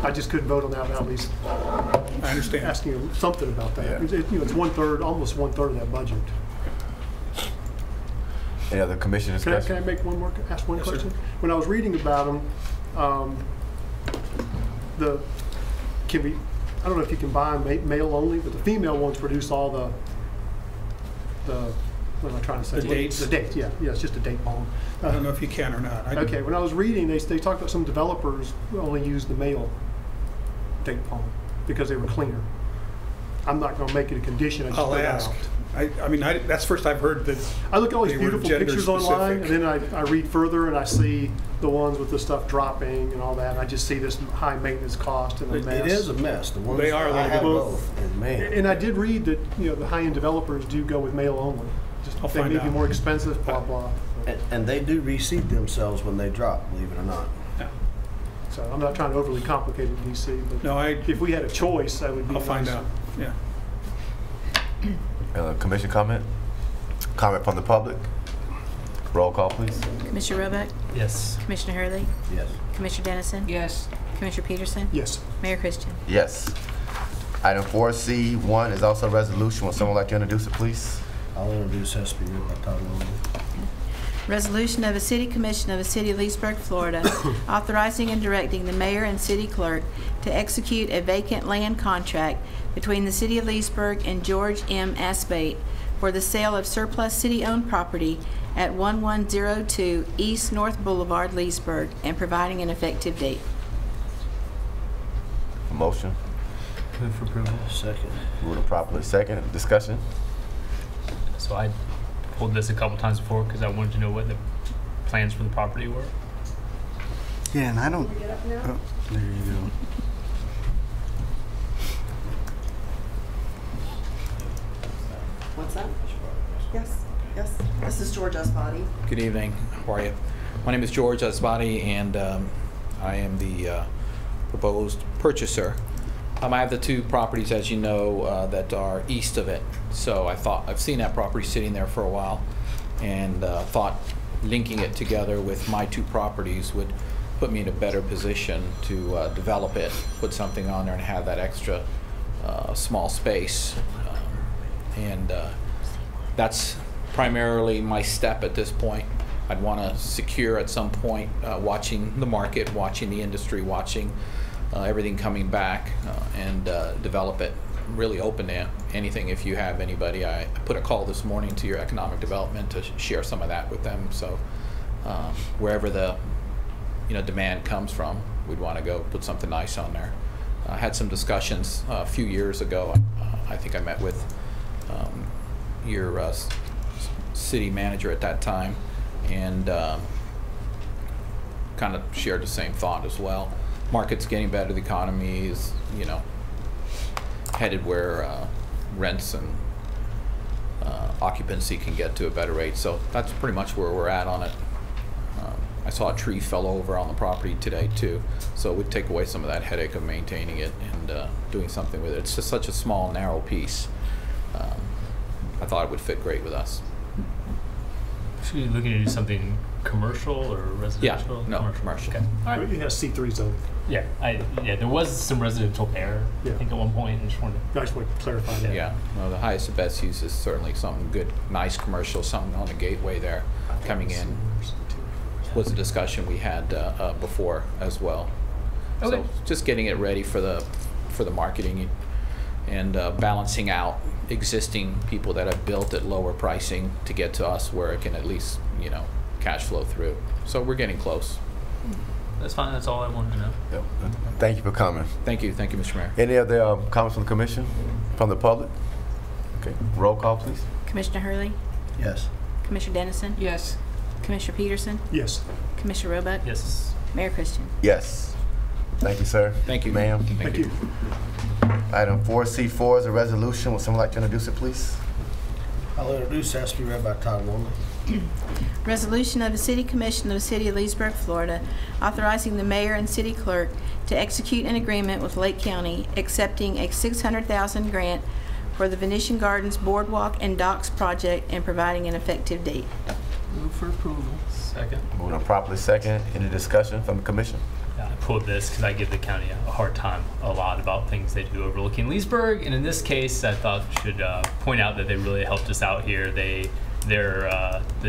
L: I just couldn't vote on that without at least
O: I understand.
L: asking you something about that.
A: Yeah.
L: It's 1/3, almost 1/3 of that budget.
A: Any other commission discussion?
L: Can I make ask one
O: Yes,
L: question?
O: sir.
L: When I was reading about them, I don't know if you can buy them male only, but the female ones produce all the what am I trying to say?
O: The dates?
L: The dates, yeah. Yeah, it's just a date palm.
O: I don't know if you can or not.
L: Okay, when I was reading, they talked about some developers who only use the male date palm because they were cleaner. I'm not going to make it a condition. I just
O: I'll
L: put it
O: ask.
L: out.
O: I mean, that's first I've heard that.
L: I look at all these
O: they were
L: beautiful
O: gender
L: pictures online, and
O: specific.
L: then I read further, and I see the ones with the stuff dropping and all that. And I just see this high maintenance cost and a mess.
B: It is a mess. The ones
O: They are a
B: I
O: little
B: have
O: bit.
B: both, and man.
L: And I did read that the high-end developers do go with male only. Just
O: I'll
L: they
O: find
L: may be
O: out.
L: more expensive, blah blah.
B: And they do reseat themselves when they drop, believe it or not.
O: Yeah.
L: So I'm not trying to overly complicate it, DC, but
O: No,
L: if we had a choice, that would be.
O: I'll find
L: nice.
O: out. Yeah.
A: Commission comment? Comment from the public? Roll call, please.
N: Commissioner Roebuck,
J: Yes.
N: Commissioner Hurley,
B: Yes.
N: Commissioner Dennison,
I: Yes.
N: Commissioner Peterson,
L: Yes.
N: Mayor Christian.
A: Yes. Item 4C1 is also a resolution. Would someone like to introduce it, please?
B: I'll introduce SB by title only.
N: Resolution of the City Commission of the City of Leesburg, Florida, authorizing and directing the mayor and city clerk to execute a vacant land contract between the City of Leesburg and George M. Asbate for the sale of surplus city-owned property at 1102 East North Boulevard, Leesburg, and providing an effective date.
A: A motion?
J: Move for approval.
B: Second.
A: Moving properly second. Discussion?
J: So I pulled this a couple times before because I wanted to know what the plans for the property were.
K: Yeah, and I don't.
M: Get up now?
K: Oh, there you go.
P: What's that? Yes, yes. This is George Usbody.
Q: Good evening. How are you? My name is George Usbody, and I am the proposed purchaser. I have the 2 properties, as you know, that are east of it. So I've seen that property sitting there for a while, and thought linking it together with my 2 properties would put me in a better position to develop it, put something on there, and have that extra small space. And that's primarily my step at this point. I'd want to secure at some point, watching the market, watching the industry, watching everything coming back, and develop it. I'm really open to anything if you have anybody. I put a call this morning to your economic development to share some of that with them. So wherever the demand comes from, we'd want to go put something nice on there. I had some discussions a few years ago. I think I met with your city manager at that time, and kind of shared the same thought as well. Market's getting better, the economy is, headed where rents and occupancy can get to a better rate. So that's pretty much where we're at on it. I saw a tree fell over on the property today too, so it would take away some of that headache of maintaining it and doing something with it. It's just such a small, narrow piece. I thought it would fit great with us.
J: Actually, looking to do something commercial or residential?
Q: Yeah, no, commercial.
J: Okay. All right.
L: It has C3 zoning.
J: Yeah, there was some residential there, I think, at one point. I just wanted
L: I just want to clarify that.
Q: Yeah, well, the highest and best use is certainly something good, nice commercial, something on the gateway there coming in. Was a discussion we had before as well.
J: Okay.
Q: So just getting it ready for the marketing and balancing out existing people that have built at lower pricing to get to us where it can at least, you know, cash flow through. So we're getting close.
J: That's fine. That's all I wanted to know.
A: Yep. Thank you for coming.
Q: Thank you, Mr. Mayor.
A: Any other comments from the commission, from the public? Okay, roll call, please.
N: Commissioner Hurley,
B: Yes.
N: Commissioner Dennison,
I: Yes.
N: Commissioner Peterson,
L: Yes.
N: Commissioner Roebuck,
J: Yes.
N: Mayor Christian.
A: Yes. Thank you, sir.
Q: Thank you.
A: Ma'am.
Q: Thank you.
A: Item 4C4 is a resolution. Would someone like to introduce it, please?
B: I'll introduce, ask to be read by title only.
N: Resolution of the City Commission of the City of Leesburg, Florida, authorizing the mayor and city clerk to execute an agreement with Lake County accepting a $600,000 grant for the Venetian Gardens Boardwalk and Docks project and providing an effective date.
I: Move for approval.
J: Second.
A: Moving on properly second. Any discussion from the commission?
J: I pulled this because I give the county a hard time a lot about things they do overlooking Leesburg, and in this case, I thought should point out that they really helped us out here. The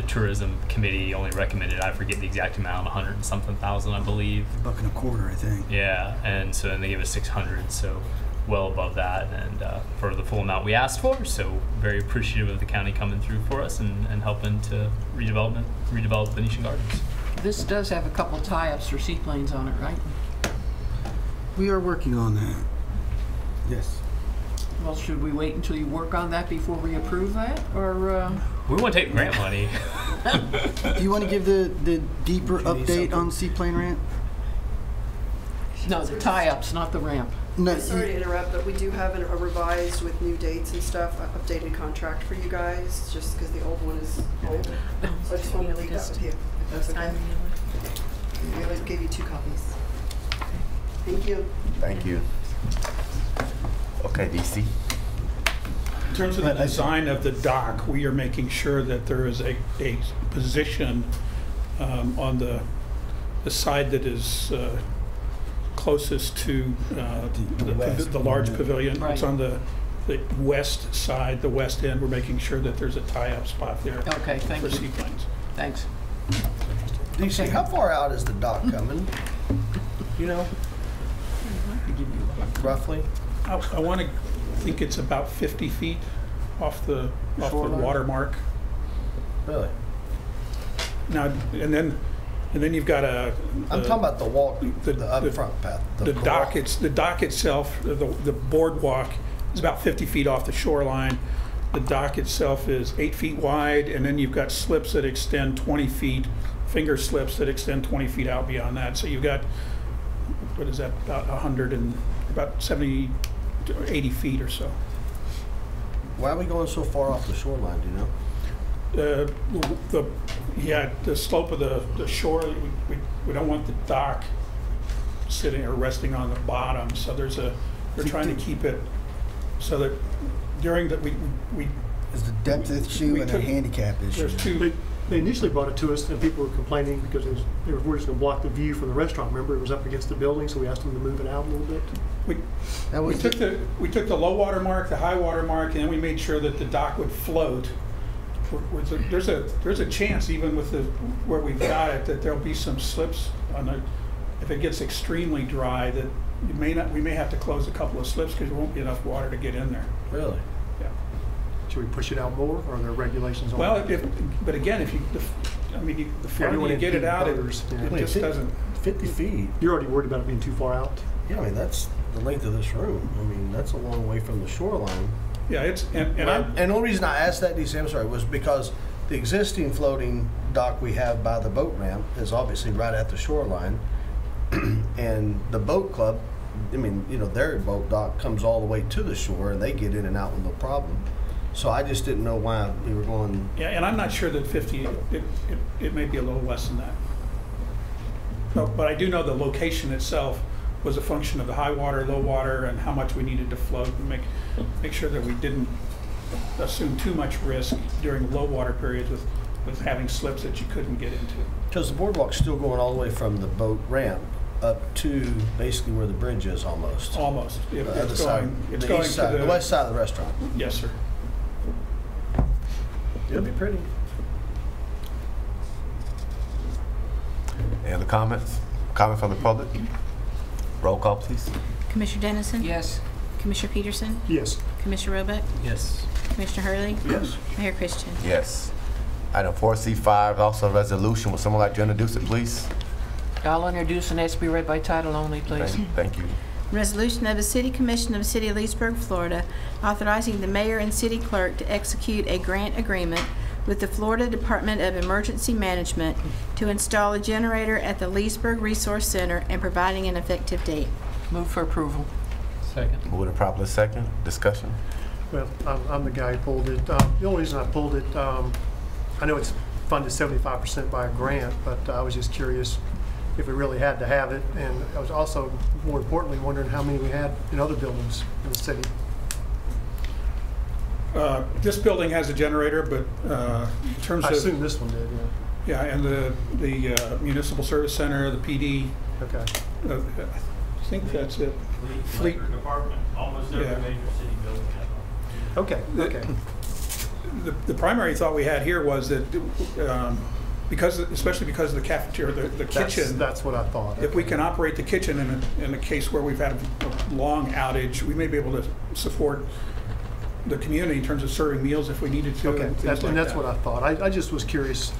J: tourism committee only recommended, I forget the exact amount, 100 and something thousand, I believe.
K: $1.25, I think.
J: Yeah, and so then they gave us 600, so well above that, and for the full amount we asked for. So very appreciative of the county coming through for us and helping to redevelop Venetian Gardens.
I: This does have a couple tie-ups for seaplanes on it, right?
K: We are working on that. Yes.
I: Well, should we wait until you work on that before we approve that, or?
J: We want to take grant money.
K: Do you want to give the deeper update on seaplane ramp?
I: No, the tie-ups, not the ramp.
K: No.
P: Sorry to interrupt, but we do have a revised with new dates and stuff, updated contract for you guys, just because the old one is old. So I just wanted to leave that with you. if That's okay. We always gave you 2 copies. Thank you.
A: Thank you. Okay, DC.
O: In terms of the design of the dock, we are making sure that there is a position on the side that is closest to the large pavilion.
I: Right.
O: It's on the west side, the west end. We're making sure that there's a tie-up spot there.
I: Okay, thank
O: for
I: you.
O: seaplanes.
I: Thanks.
B: DC,
I: Okay.
B: how far out is the dock coming? You know, roughly?
O: I want to think it's about 50 feet off the
B: Shoreline?
O: water mark.
B: Really?
O: Now, and then you've got
B: I'm talking about the walk, the
O: the-
B: upfront path.
O: the dock. It's the dock itself. The boardwalk is about 50 feet off the shoreline. The dock itself is 8 feet wide, and then you've got slips that extend 20 feet, finger slips that extend 20 feet out beyond that. So you've got, what is that, about 70 to 80 feet or so.
B: Why are we going so far off the shoreline, do you know?
O: The slope of the shore, we don't want the dock sitting or resting on the bottom, so we're trying to keep it so that during that we
K: It's the depth issue and a handicap issue.
O: there's two.
L: They initially brought it to us, and people were complaining because they were just going to block the view from the restaurant. Remember, it was up against the building, so we asked them to move it out a little bit.
O: We took the low water mark, the high water mark, and then we made sure that the dock would float. There's a chance, even with where we've got it, that there'll be some slips on if it gets extremely dry, that we may have to close a couple of slips because there won't be enough water to get in there.
B: Really?
O: Yeah.
L: Should we push it out more, or are there regulations on
O: Well,
L: it?
O: but again, the farther you get it out, it just doesn't.
B: 50 feet?
L: You're already worried about it being too far out?
B: Yeah, I mean, that's the length of this room. I mean, that's a long way from the shoreline.
O: Yeah, and
B: the only reason I asked that, DC, I'm sorry, was because the existing floating dock we have by the boat ramp is obviously right at the shoreline. And the boat club, I mean, you know, their boat dock comes all the way to the shore and they get in and out with no problem. So I just didn't know why we were going.
O: Yeah, and I'm not sure that 50, it may be a little less than that. But I do know the location itself was a function of the high water, low water, and how much we needed to float, and make sure that we didn't assume too much risk during low water periods with with having slips that you couldn't get into.
B: Because the boardwalk's still going all the way from the boat ramp up to basically where the bridge is almost.
O: Almost.
B: The other
O: It's
B: side,
O: going, it's
B: the
O: going
B: east
O: to
B: side, the west side of the restaurant.
O: Yes, sir.
B: It'll be pretty.
A: Any other comments? Comment from the public? Roll call, please.
N: Commissioner Dennison?
I: Yes.
N: Commissioner Peterson?
L: Yes.
N: Commissioner Roebuck?
J: Yes.
N: Commissioner Hurley?
B: Yes.
N: Mayor Christian?
A: Yes. Item 4C5, also a resolution. Would someone like to introduce it, please?
I: I'll introduce and ask to be read by title only, please.
A: Thank you.
N: Resolution of the City Commission of the City of Leesburg, Florida, authorizing the mayor and city clerk to execute a grant agreement with the Florida Department of Emergency Management to install a generator at the Leesburg Resource Center and providing an effective date.
I: Move for approval.
J: Second.
A: Move to properly second. Discussion.
L: Well, I'm the guy who pulled it. The only reason I pulled it, I know it's funded 75% by a grant, but I was just curious if we really had to have it. And I was also, more importantly, wondering how many we had in other buildings in the city.
O: This building has a generator, but in terms of...
L: I assume this one did, yeah.
O: Yeah, and the Municipal Service Center, the PD.
L: Okay.
O: I think that's it. Fleet
D: Department, almost every major city building has one.
L: Okay, okay.
O: The primary thought we had here was that especially because of the cafeteria, the kitchen.
L: That's what I thought.
O: If we can operate the kitchen in a case where we've had a long outage, we may be able to support the community in terms of serving meals if we needed to.
L: Okay,
O: and
L: that's
O: like
L: what I thought. I just was curious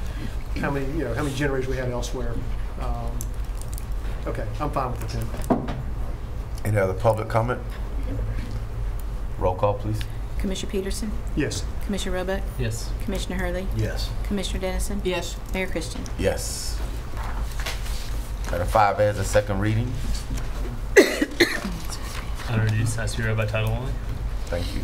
L: how many generators we had elsewhere. Okay, I'm fine with the 10.
A: Any other public comment? Roll call, please.
N: Commissioner Peterson?
L: Yes.
N: Commissioner Roebuck?
J: Yes.
N: Commissioner Hurley?
B: Yes.
N: Commissioner Dennison?
I: Yes.
N: Mayor Christian?
A: Yes. Item 5A is a second reading.
J: Introduce, has to be read by title only.
A: Thank you.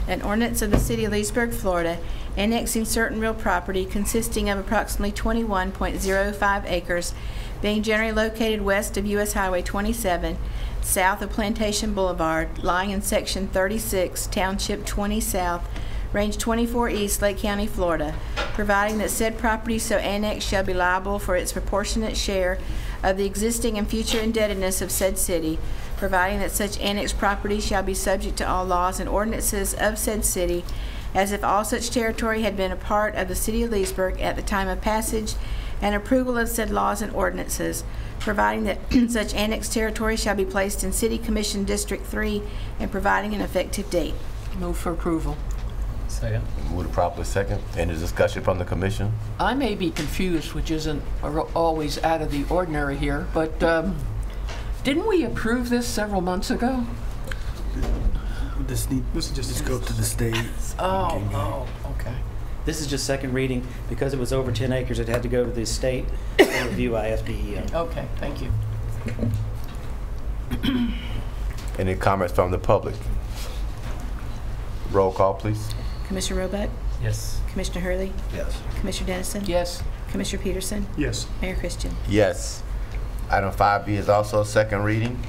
N: An ordinance of the City of Leesburg, Florida, annexing certain real property consisting of approximately 21.05 acres, being generally located west of U.S. Highway 27, south of Plantation Boulevard, lying in Section 36, Township 20 South, Range 24 East, Lake County, Florida, providing that said property so annexed shall be liable for its proportionate share of the existing and future indebtedness of said city, providing that such annexed property shall be subject to all laws and ordinances of said city, as if all such territory had been a part of the City of Leesburg at the time of passage and approval of said laws and ordinances, providing that such annexed territory shall be placed in City Commission District 3 and providing an effective date.
I: Move for approval.
J: Second.
A: Move to properly second. Any discussion from the commission?
I: I may be confused, which isn't always out of the ordinary here, but didn't we approve this several months ago?
K: This is just go to the state.
I: Oh, okay.
R: This is just second reading. Because it was over 10 acres, it had to go to the state for review by SBEO.
I: Okay, thank you.
A: Any comments from the public? Roll call, please.
N: Commissioner Roebuck?
J: Yes.
N: Commissioner Hurley?
B: Yes.
N: Commissioner Dennison?
I: Yes.
N: Commissioner Peterson?
L: Yes.
N: Mayor Christian?
A: Yes. Item 5B is also a second reading.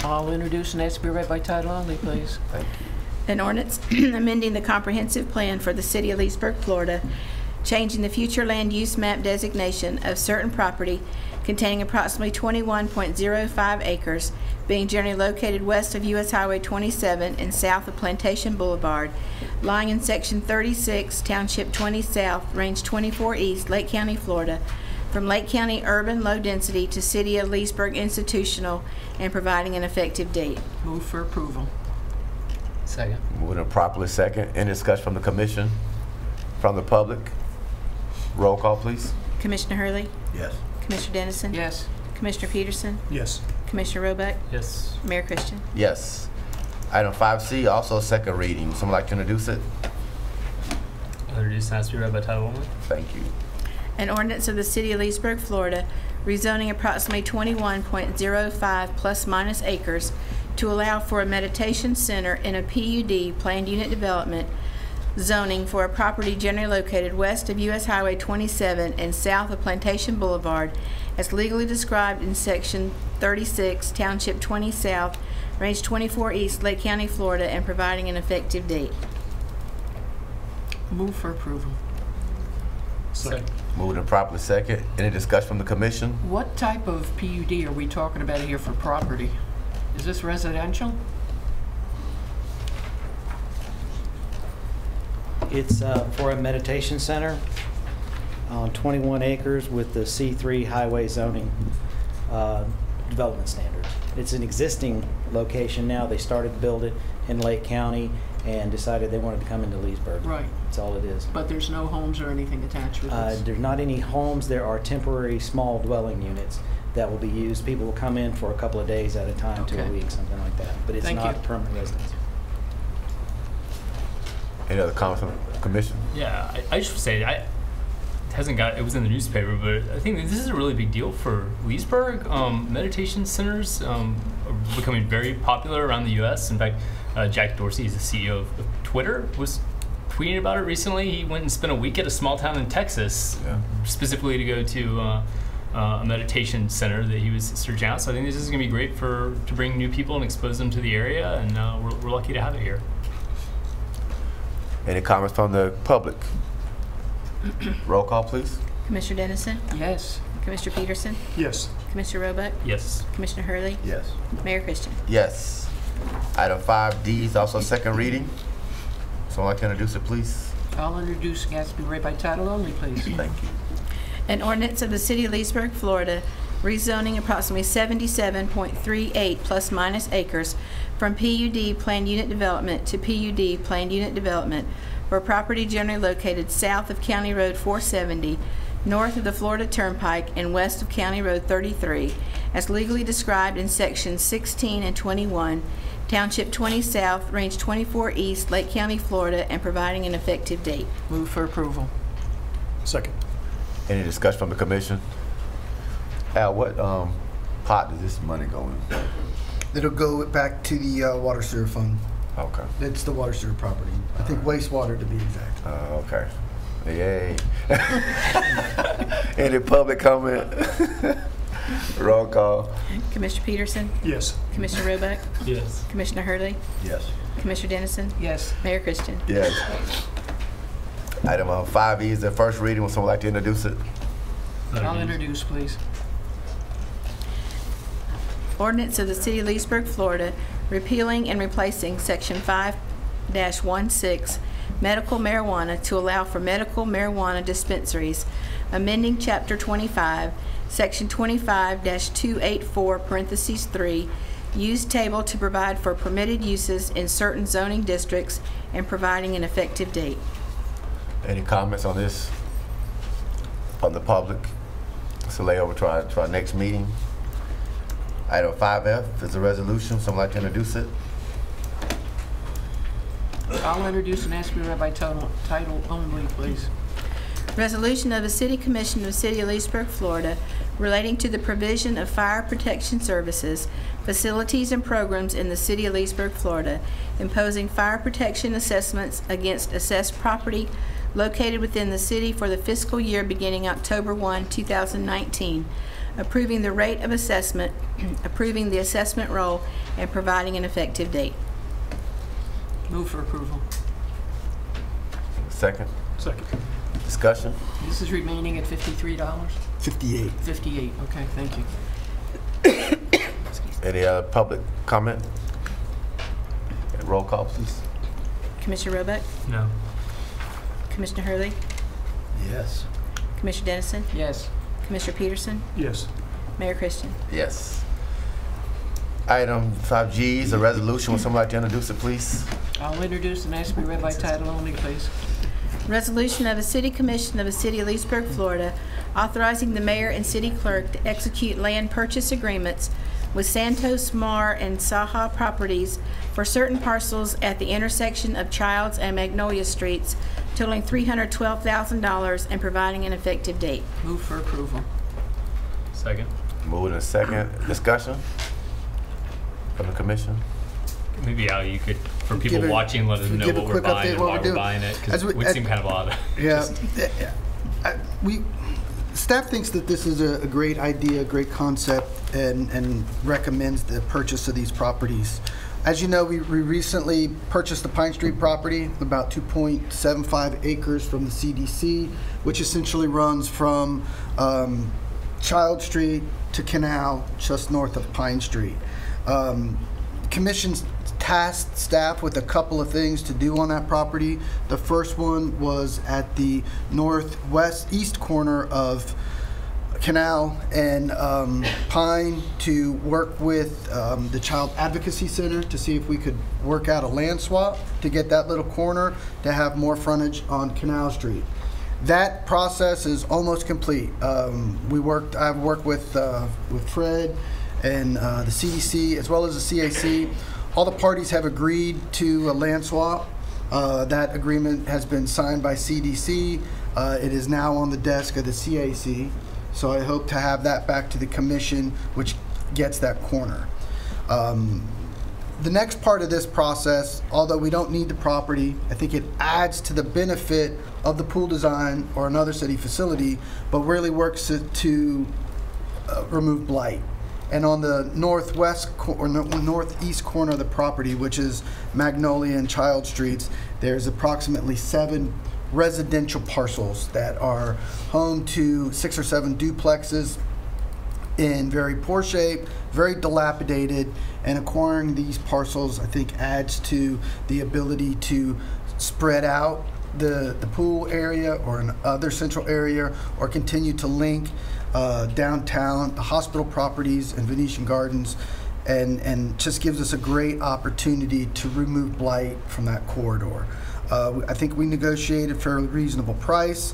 I: I'll introduce and ask to be read by title only, please.
A: Thank you.
N: An ordinance amending the comprehensive plan for the City of Leesburg, Florida, changing the future land use map designation of certain property containing approximately 21.05 acres, being generally located west of U.S. Highway 27 and south of Plantation Boulevard, lying in Section 36, Township 20 South, Range 24 East, Lake County, Florida, from Lake County urban low density to City of Leesburg institutional, and providing an effective date.
I: Move for approval.
J: Second.
A: Move to properly second. Any discussion from the commission? From the public? Roll call, please.
N: Commissioner Hurley?
B: Yes.
N: Commissioner Dennison?
I: Yes.
N: Commissioner Peterson?
L: Yes.
N: Commissioner Roebuck?
J: Yes.
N: Mayor Christian?
A: Yes. Item 5C, also a second reading. Someone like to introduce it?
J: Introduce and has to be read by title only.
A: Thank you.
N: An ordinance of the City of Leesburg, Florida, rezoning approximately 21.05 plus minus acres to allow for a meditation center in a PUD, planned unit development, zoning for a property generally located west of U.S. Highway 27 and south of Plantation Boulevard, as legally described in Section 36, Township 20 South, Range 24 East, Lake County, Florida, and providing an effective date.
I: Move for approval.
O: Second.
A: Moved and properly second. Any discussion from the commission?
I: What type of PUD are we talking about here for property? Is this residential?
R: It's for a meditation center on 21 acres with the C3 highway zoning development standards. It's an existing location now. They started to build it in Lake County and decided they wanted to come into Leesburg.
I: Right.
R: That's all it is.
I: But there's no homes or anything attached with this?
R: There's not any homes. There are temporary small dwelling units that will be used. People will come in for a couple of days at a time to a
I: Okay.
R: week, something like that. But it's
I: Thank
R: not
I: you.
R: permanent residence.
A: Any other comments from the commission?
J: Yeah, I just say it was in the newspaper, but I think this is a really big deal for Leesburg. Meditation centers are becoming very popular around the U.S. In fact, Jack Dorsey, he's the CEO of Twitter, was tweeting about it recently. He went and spent a week at a small town in Texas, specifically to go to a meditation center that he was searching out. So I think this is going to be great to bring new people and expose them to the area, and we're lucky to have it here.
A: Any comments from the public? Roll call, please.
N: Commissioner Dennison?
I: Yes.
N: Commissioner Peterson?
L: Yes.
N: Commissioner Roebuck?
J: Yes.
N: Commissioner Hurley?
A: Yes.
N: Mayor Christian?
A: Yes. Item 5D is also second reading. Someone like to introduce it, please?
I: I'll introduce, it has to be read by title only, please.
A: Thank you.
N: An ordinance of the City of Leesburg, Florida, rezoning approximately 77.38 plus minus acres from PUD planned unit development to PUD planned unit development for property generally located south of County Road 470, north of the Florida Turnpike, and west of County Road 33, as legally described in sections 16 and 21, Township 20 South, Range 24 East, Lake County, Florida, and providing an effective date.
I: Move for approval.
L: Second.
A: Any discussion from the commission? Al, what pot does this money go in?
K: It'll go back to the water sewer fund.
A: Okay.
K: It's the water sewer property. I think wastewater to be exact.
A: Okay. Yay. Any public comment? Roll call.
N: Commissioner Peterson?
L: Yes.
N: Commissioner Roebuck?
J: Yes.
N: Commissioner Hurley?
A: Yes.
N: Commissioner Dennison?
I: Yes.
N: Mayor Christian?
A: Yes. Item 5E is the first reading. Would someone like to introduce it?
I: I'll introduce, please.
N: Ordinance of the City of Leesburg, Florida, repealing and replacing Section 5-16, medical marijuana to allow for medical marijuana dispensaries, amending Chapter 25, Section 25-284, parentheses 3, use table to provide for permitted uses in certain zoning districts and providing an effective date.
A: Any comments on this from the public? So lay over to our next meeting. Item 5F is a resolution. Someone like to introduce it?
I: I'll introduce and ask to be read by title only, please.
N: Resolution of the City Commission of the City of Leesburg, Florida, relating to the provision of fire protection services, facilities, and programs in the City of Leesburg, Florida, imposing fire protection assessments against assessed property located within the city for the fiscal year beginning October 1, 2019, approving the rate of assessment, approving the assessment roll, and providing an effective date.
I: Move for approval.
A: Second.
L: Second.
A: Discussion?
I: This is remaining at $53?
K: 58.
I: 58, okay, thank you.
A: Any other public comment? Roll call, please.
N: Commissioner Roebuck?
J: No.
N: Commissioner Hurley?
B: Yes.
N: Commissioner Dennison?
I: Yes.
N: Commissioner Peterson?
L: Yes.
N: Mayor Christian?
A: Yes. Item 5G is a resolution. Would someone like to introduce it, please?
I: I'll introduce and ask to be read by title only, please.
N: Resolution of the City Commission of the City of Leesburg, Florida, authorizing the mayor and city clerk to execute land purchase agreements with Santos Mar and Saha Properties for certain parcels at the intersection of Childs and Magnolia Streets, totaling $312,000 and providing an effective date.
I: Move for approval.
J: Second.
A: Moving to second. Discussion from the commission?
J: Maybe Al, you could, for people
K: Give a-
J: watching, let us know
K: give a
J: what we're
K: quick
J: buying
K: update
J: and
K: what
J: why
K: we're
J: we're
K: doing.
J: buying it,
K: As
J: because
K: we-
J: it would seem kind of odd.
K: Yeah, we Staff thinks that this is a great idea, great concept, and recommends the purchase of these properties. As you know, we recently purchased the Pine Street property, about 2.75 acres from the CDC, which essentially runs from Child Street to Canal, just north of Pine Street. Commission's tasked staff with a couple of things to do on that property. The first one was at the east corner of Canal and Pine to work with the Child Advocacy Center to see if we could work out a land swap to get that little corner to have more frontage on Canal Street. That process is almost complete. I've worked with Fred and the CDC as well as the CAC. All the parties have agreed to a land swap. That agreement has been signed by CDC. It is now on the desk of the CAC. So I hope to have that back to the commission, which gets that corner. The next part of this process, although we don't need the property, I think it adds to the benefit of the pool design or another city facility, but really works to remove blight. And on the northeast corner of the property, which is Magnolia and Child Streets, there's approximately 7 residential parcels that are home to 6 or 7 duplexes in very poor shape, very dilapidated, and acquiring these parcels, I think, adds to the ability to spread out the pool area or an other central area, or continue to link downtown, the hospital properties and Venetian Gardens, and just gives us a great opportunity to remove blight from that corridor. I think we negotiated for a reasonable price.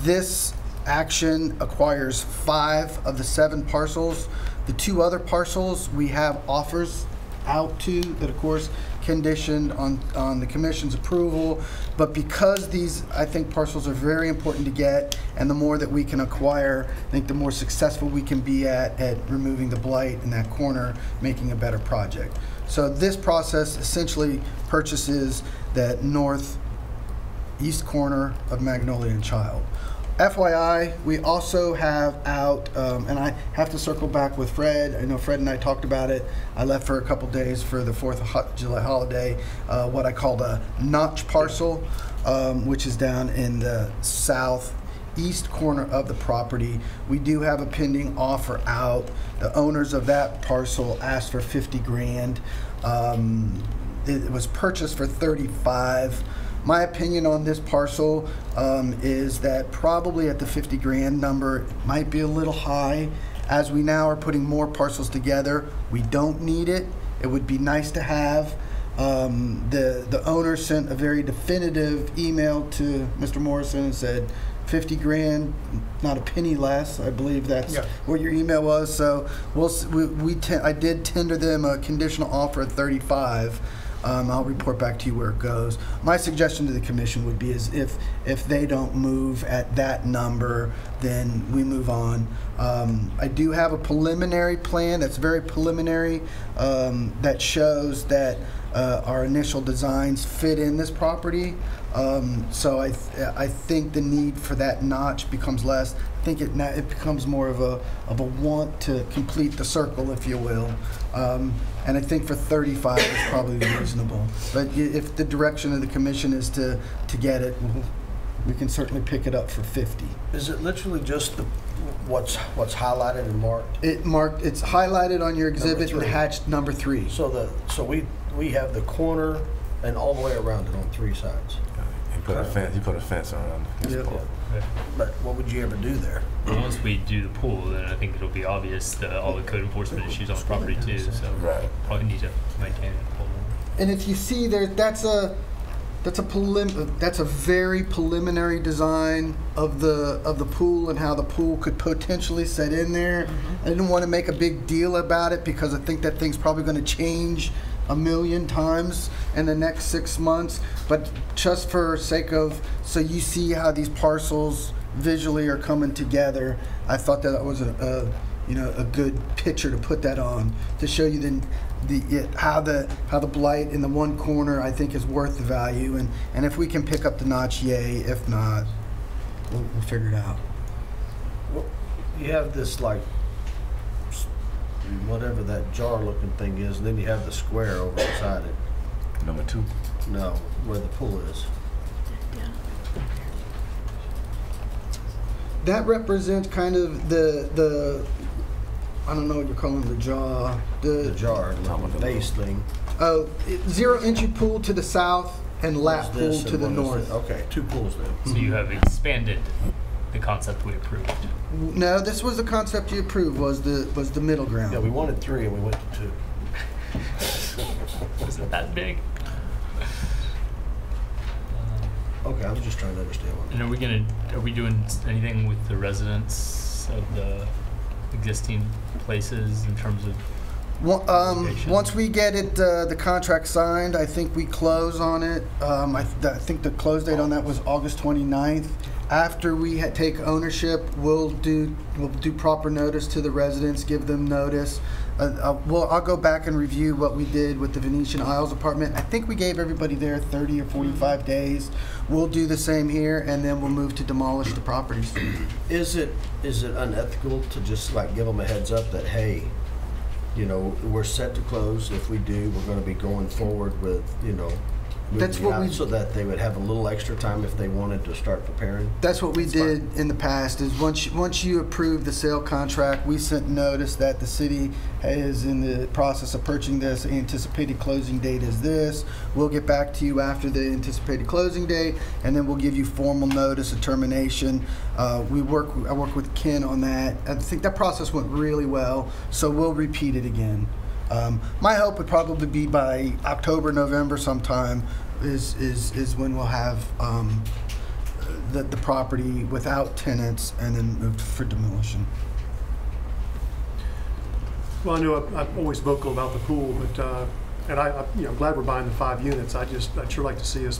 K: This action acquires 5 of the 7 parcels. The 2 other parcels we have offers out to that, of course, conditioned on the commission's approval. But because these, I think, parcels are very important to get, and the more that we can acquire, I think the more successful we can be at removing the blight in that corner, making a better project. So this process essentially purchases that northeast corner of Magnolia and Child. FYI, we also have out, and I have to circle back with Fred. I know Fred and I talked about it. I left for a couple days for the 4th of July holiday, what I called a notch parcel, which is down in the southeast corner of the property. We do have a pending offer out. The owners of that parcel asked for 50 grand. It was purchased for 35. My opinion on this parcel is that probably at the 50 grand number, it might be a little high. As we now are putting more parcels together, we don't need it. It would be nice to have. The owner sent a very definitive email to Mr. Morrison and said 50 grand, not a penny less. I believe that's what your email was. So I did tender them a conditional offer at 35. I'll report back to you where it goes. My suggestion to the commission would be is if they don't move at that number, then we move on. I do have a preliminary plan that's very preliminary that shows that our initial designs fit in this property. So I think the need for that notch becomes less. I think it becomes more of a want to complete the circle, if you will. And I think for 35 is probably reasonable. But if the direction of the commission is to get it, we can certainly pick it up for 50.
B: Is it literally just what's highlighted and marked?
K: It's highlighted on your exhibit and hatched number 3.
B: So we have the corner and all the way around it on 3 sides.
A: You put a fence around it.
B: Yeah. But what would you ever do there?
J: Well, once we do the pool, then I think it'll be obvious all the code enforcement issues on the property too. So probably need to maintain the pool.
K: And if you see there, that's a very preliminary design of the pool and how the pool could potentially set in there. I didn't want to make a big deal about it because I think that thing's probably going to change a million times in the next 6 months, but just for sake of, so you see how these parcels visually are coming together, I thought that was a good picture to put that on to show you how the blight in the one corner I think is worth the value, and if we can pick up the notch, yay. If not, we'll figure it out.
B: You have this like, whatever that jar looking thing is, and then you have the square over beside it.
A: Number 2.
B: No, where the pool is.
K: That represents kind of the I don't know what you're calling the jar.
B: The jar, the base thing.
K: Oh, 0 entry pool to the south and lap pool
B: This
K: to
B: and
K: the
B: one is
K: north.
B: this. Okay, 2 pools then.
J: So you have expanded the concept we approved.
K: No, this was the concept you approved. Was the middle ground?
B: Yeah, we wanted 3 and we went to 2.
J: Is it that big?
B: Okay, I was just trying to understand what.
J: And are we doing anything with the residents of the existing places in terms of?
K: Once we get it, the contract signed, I think we close on it. I think the close date on that was August 29th. After we take ownership, we'll do proper notice to the residents, give them notice. I'll go back and review what we did with the Venetian Isles apartment. I think we gave everybody there 30 or 45 days. We'll do the same here, and then we'll move to demolish the properties.
B: Is it unethical to just like give them a heads up that, hey, you know, we're set to close. If we do, we're going to be going forward with, you know,
K: That's what we,
B: so that they would have a little extra time if they wanted to start preparing.
K: That's what we did in the past. Is once you approve the sale contract, we sent notice that the city is in the process of purchasing this. Anticipated closing date is this. We'll get back to you after the anticipated closing date, and then we'll give you formal notice of termination. I work with Ken on that. I think that process went really well, so we'll repeat it again. My hope would probably be by October, November sometime is when we'll have the property without tenants and then moved for demolition.
L: Well, I know I'm always vocal about the pool, but and I'm glad we're buying the 5 units. I'd sure like to see us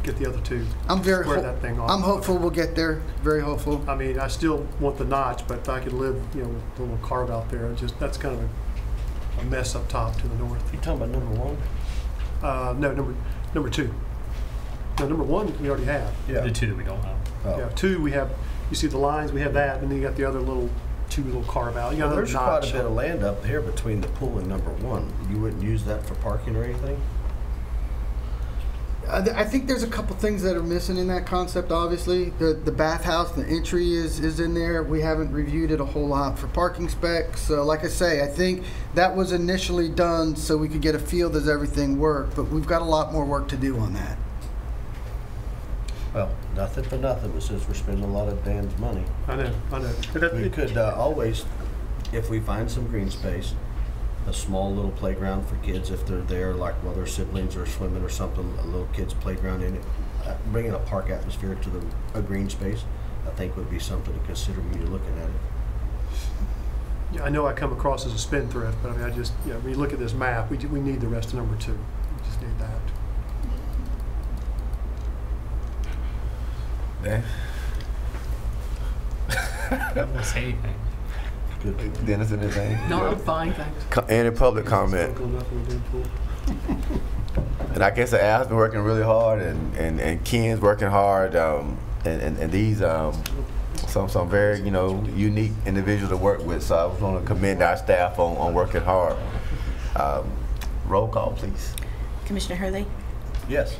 L: get the other 2.
K: I'm very
L: that thing off.
K: I'm hopeful we'll get there. Very hopeful.
L: I mean, I still want the notch, but if I could live, with a little carve out there, that's kind of a mess up top to the north.
B: You talking about number 1?
L: No, number 2. No, number 1 we already have.
B: Yeah.
J: The 2 that we don't have.
B: Oh.
L: Yeah, 2 we have. You see the lines, we have that, and then you got the other 2 little carve out. You got
B: There's
L: notch.
B: quite a bit of land up here between the pool and number 1. You wouldn't use that for parking or anything?
K: I think there's a couple things that are missing in that concept. Obviously, the bathhouse, the entry is in there. We haven't reviewed it a whole lot for parking specs. So, like I say, I think that was initially done so we could get a feel does everything work. But we've got a lot more work to do on that.
B: Well, nothing for nothing, but since we're spending a lot of Dan's money,
L: I know.
B: we could always, if we find some green space, a small little playground for kids if they're there, like while their siblings are swimming or something, a little kid's playground in it. Bringing a park atmosphere to a green space, I think would be something to consider when you're looking at it.
L: Yeah, I know I come across as a spendthrift, but I mean, when you look at this map, we need the rest of number 2. We just need that.
A: Dan?
J: I don't say anything.
B: Good.
A: Dennis and his name?
I: No, I'm fine, thanks.
A: Any public comment? And I guess Al's been working really hard, and Ken's working hard, and these some very unique individuals to work with. So I was going to commend our staff on working hard. Roll call, please.
N: Commissioner Hurley?
B: Yes.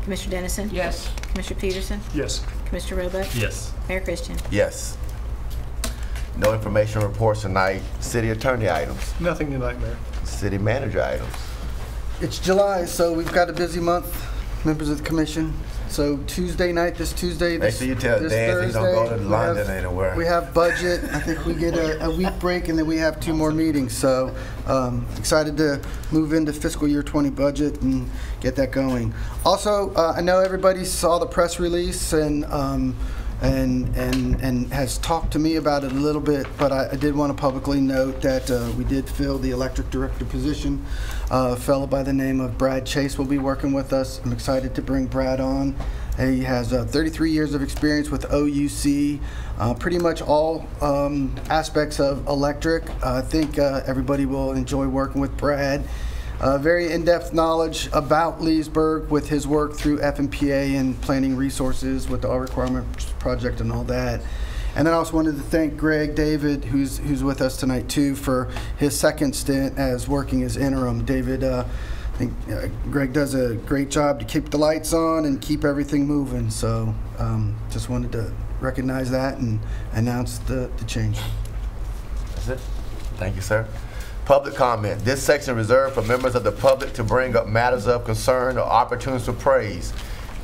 N: Commissioner Dennison?
I: Yes.
N: Commissioner Peterson?
L: Yes.
N: Commissioner Roebuck?
J: Yes.
N: Mayor Christian?
A: Yes. No information reports tonight. City attorney items.
L: Nothing tonight, Mayor.
A: City manager items.
K: It's July, so we've got a busy month, members of the commission. So Tuesday night, this Tuesday,
A: Make sure you tell Dan he's gonna go to London anywhere.
K: We have budget. I think we get a week break, and then we have 2 more meetings. So excited to move into fiscal year 20 budget and get that going. Also, I know everybody saw the press release and has talked to me about it a little bit, but I did want to publicly note that we did fill the electric director position. A fellow by the name of Brad Chase will be working with us. I'm excited to bring Brad on. He has 33 years of experience with OUC, pretty much all aspects of electric. I think everybody will enjoy working with Brad. Very in-depth knowledge about Leesburg with his work through FMPA and planning resources with the All Requirement Project and all that. And then I also wanted to thank Greg David, who's with us tonight too, for his second stint as working as interim. David, I think Greg does a great job to keep the lights on and keep everything moving. So just wanted to recognize that and announce the change.
A: That's it. Thank you, sir. Public comment. This section reserved for members of the public to bring up matters of concern or opportunities for praise.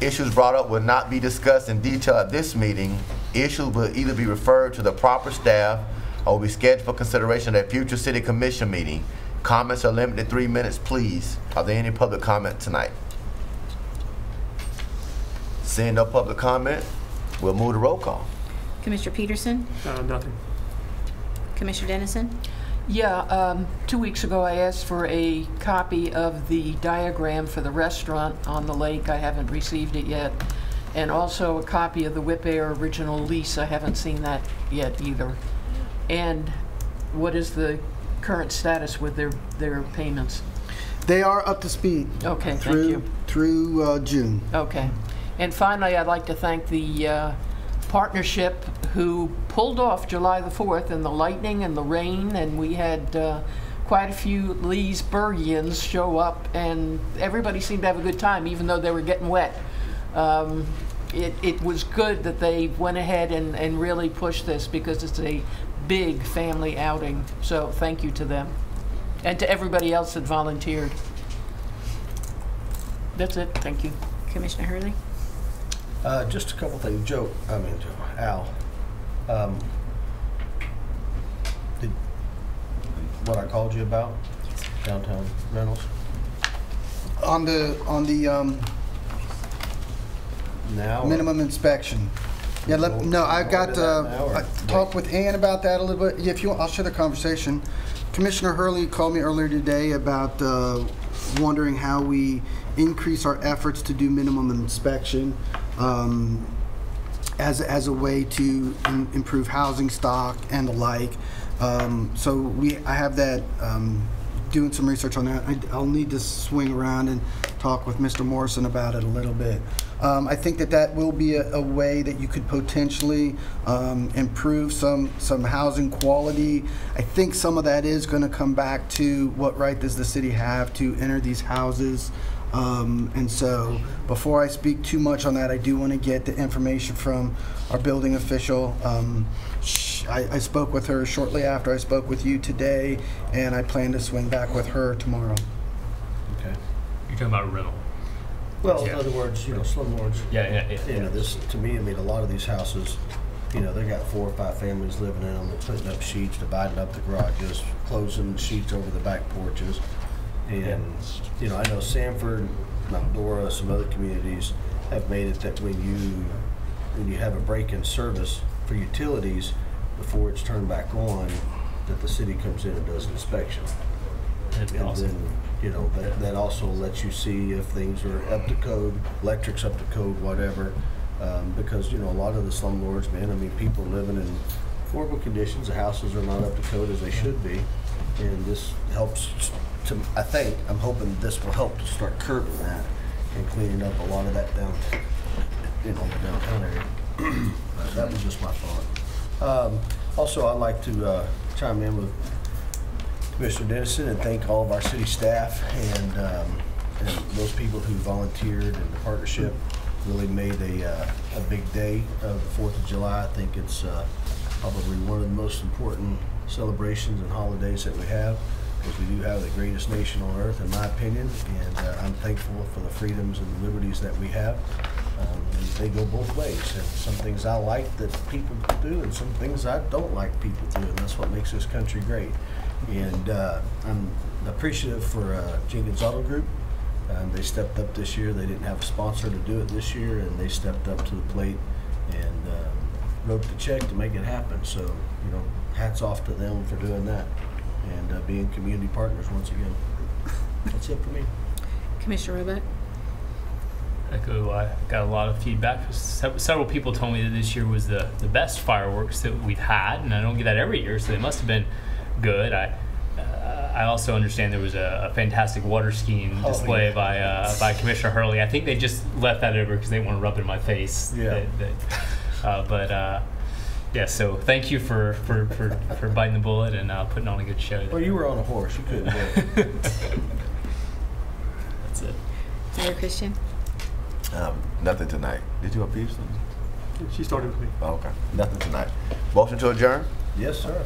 A: Issues brought up will not be discussed in detail at this meeting. Issues will either be referred to the proper staff or will be scheduled for consideration at a future city commission meeting. Comments are limited to 3 minutes, please. Are there any public comment tonight? Seeing no public comment, we'll move to roll call.
N: Commissioner Peterson?
L: Nothing.
N: Commissioner Dennison?
I: Yeah, 2 weeks ago I asked for a copy of the diagram for the restaurant on the lake. I haven't received it yet. And also a copy of the Whip Air original lease. I haven't seen that yet either. And what is the current status with their payments?
K: They are up to speed.
I: Okay, thank you.
K: Through June.
I: Okay. And finally, I'd like to thank the partnership who pulled off July the 4th and the lightning and the rain, and we had quite a few Leesburgians show up, and everybody seemed to have a good time, even though they were getting wet. It was good that they went ahead and really pushed this, because it's a big family outing. So thank you to them and to everybody else that volunteered. That's it. Thank you.
N: Commissioner Hurley?
B: Just a couple things. Al, did what I called you about downtown rentals
K: On the
B: now
K: minimum inspection. Yeah, I got I talked with Ann about that a little bit. Yeah, if you want, I'll share the conversation. Commissioner Hurley called me earlier today about wondering how we increase our efforts to do minimum inspection as a way to improve housing stock and the like. So I have that, doing some research on that. I'll need to swing around and talk with Mr. Morrison about it a little bit. I think that will be a way that you could potentially improve some housing quality. I think some of that is going to come back to what right does the city have to enter these houses. And so before I speak too much on that, I do want to get the information from our building official. I spoke with her shortly after I spoke with you today, and I plan to swing back with her tomorrow.
B: Okay.
J: You're talking about rental.
B: Well, in other words, slumlords.
J: Yeah.
B: This, to me, a lot of these houses, they got 4 or 5 families living in them. They're putting up sheets, dividing up the garages, closing sheets over the back porches. And, I know Sanford, Mount Dora, some other communities have made it that when you have a break in service for utilities, before it's turned back on, that the city comes in and does an inspection.
J: That'd be awesome.
B: Then, that also lets you see if things are up to code, electric's up to code, whatever. Because, a lot of the slumlords, people are living in horrible conditions. The houses are not up to code as they should be. And this helps I'm hoping this will help to start curbing that and cleaning up a lot of that down, the downtown area. That was just my thought. Also, I'd like to chime in with Commissioner Dennison and thank all of our city staff and those people who volunteered, and the partnership really made a big day of the 4th of July. I think it's probably one of the most important celebrations and holidays that we have, because we do have the greatest nation on earth, in my opinion, and I'm thankful for the freedoms and liberties that we have. And they go both ways, and some things I like that people do, and some things I don't like people do, and that's what makes this country great. And I'm appreciative for Jenkins Auto Group. They stepped up this year. They didn't have a sponsor to do it this year, and they stepped up to the plate and wrote the check to make it happen. So, hats off to them for doing that and being community partners once again. That's it for me.
N: Commissioner Roebuck?
J: I got a lot of feedback. Several people told me that this year was the best fireworks that we've had, and I don't get that every year, so they must have been good. I also understand there was a fantastic water skiing display by Commissioner Hurley. I think they just left that over because they didn't want to rub it in my face.
B: Yeah.
J: Yeah, so thank you for biting the bullet and putting on a good show.
B: Well, you were on a horse. You couldn't do it.
J: That's it.
N: Mayor Christian?
A: Nothing tonight. Did you appeal something?
L: She started with me.
A: Oh, okay. Nothing tonight. Motion to adjourn?
B: Yes, sir.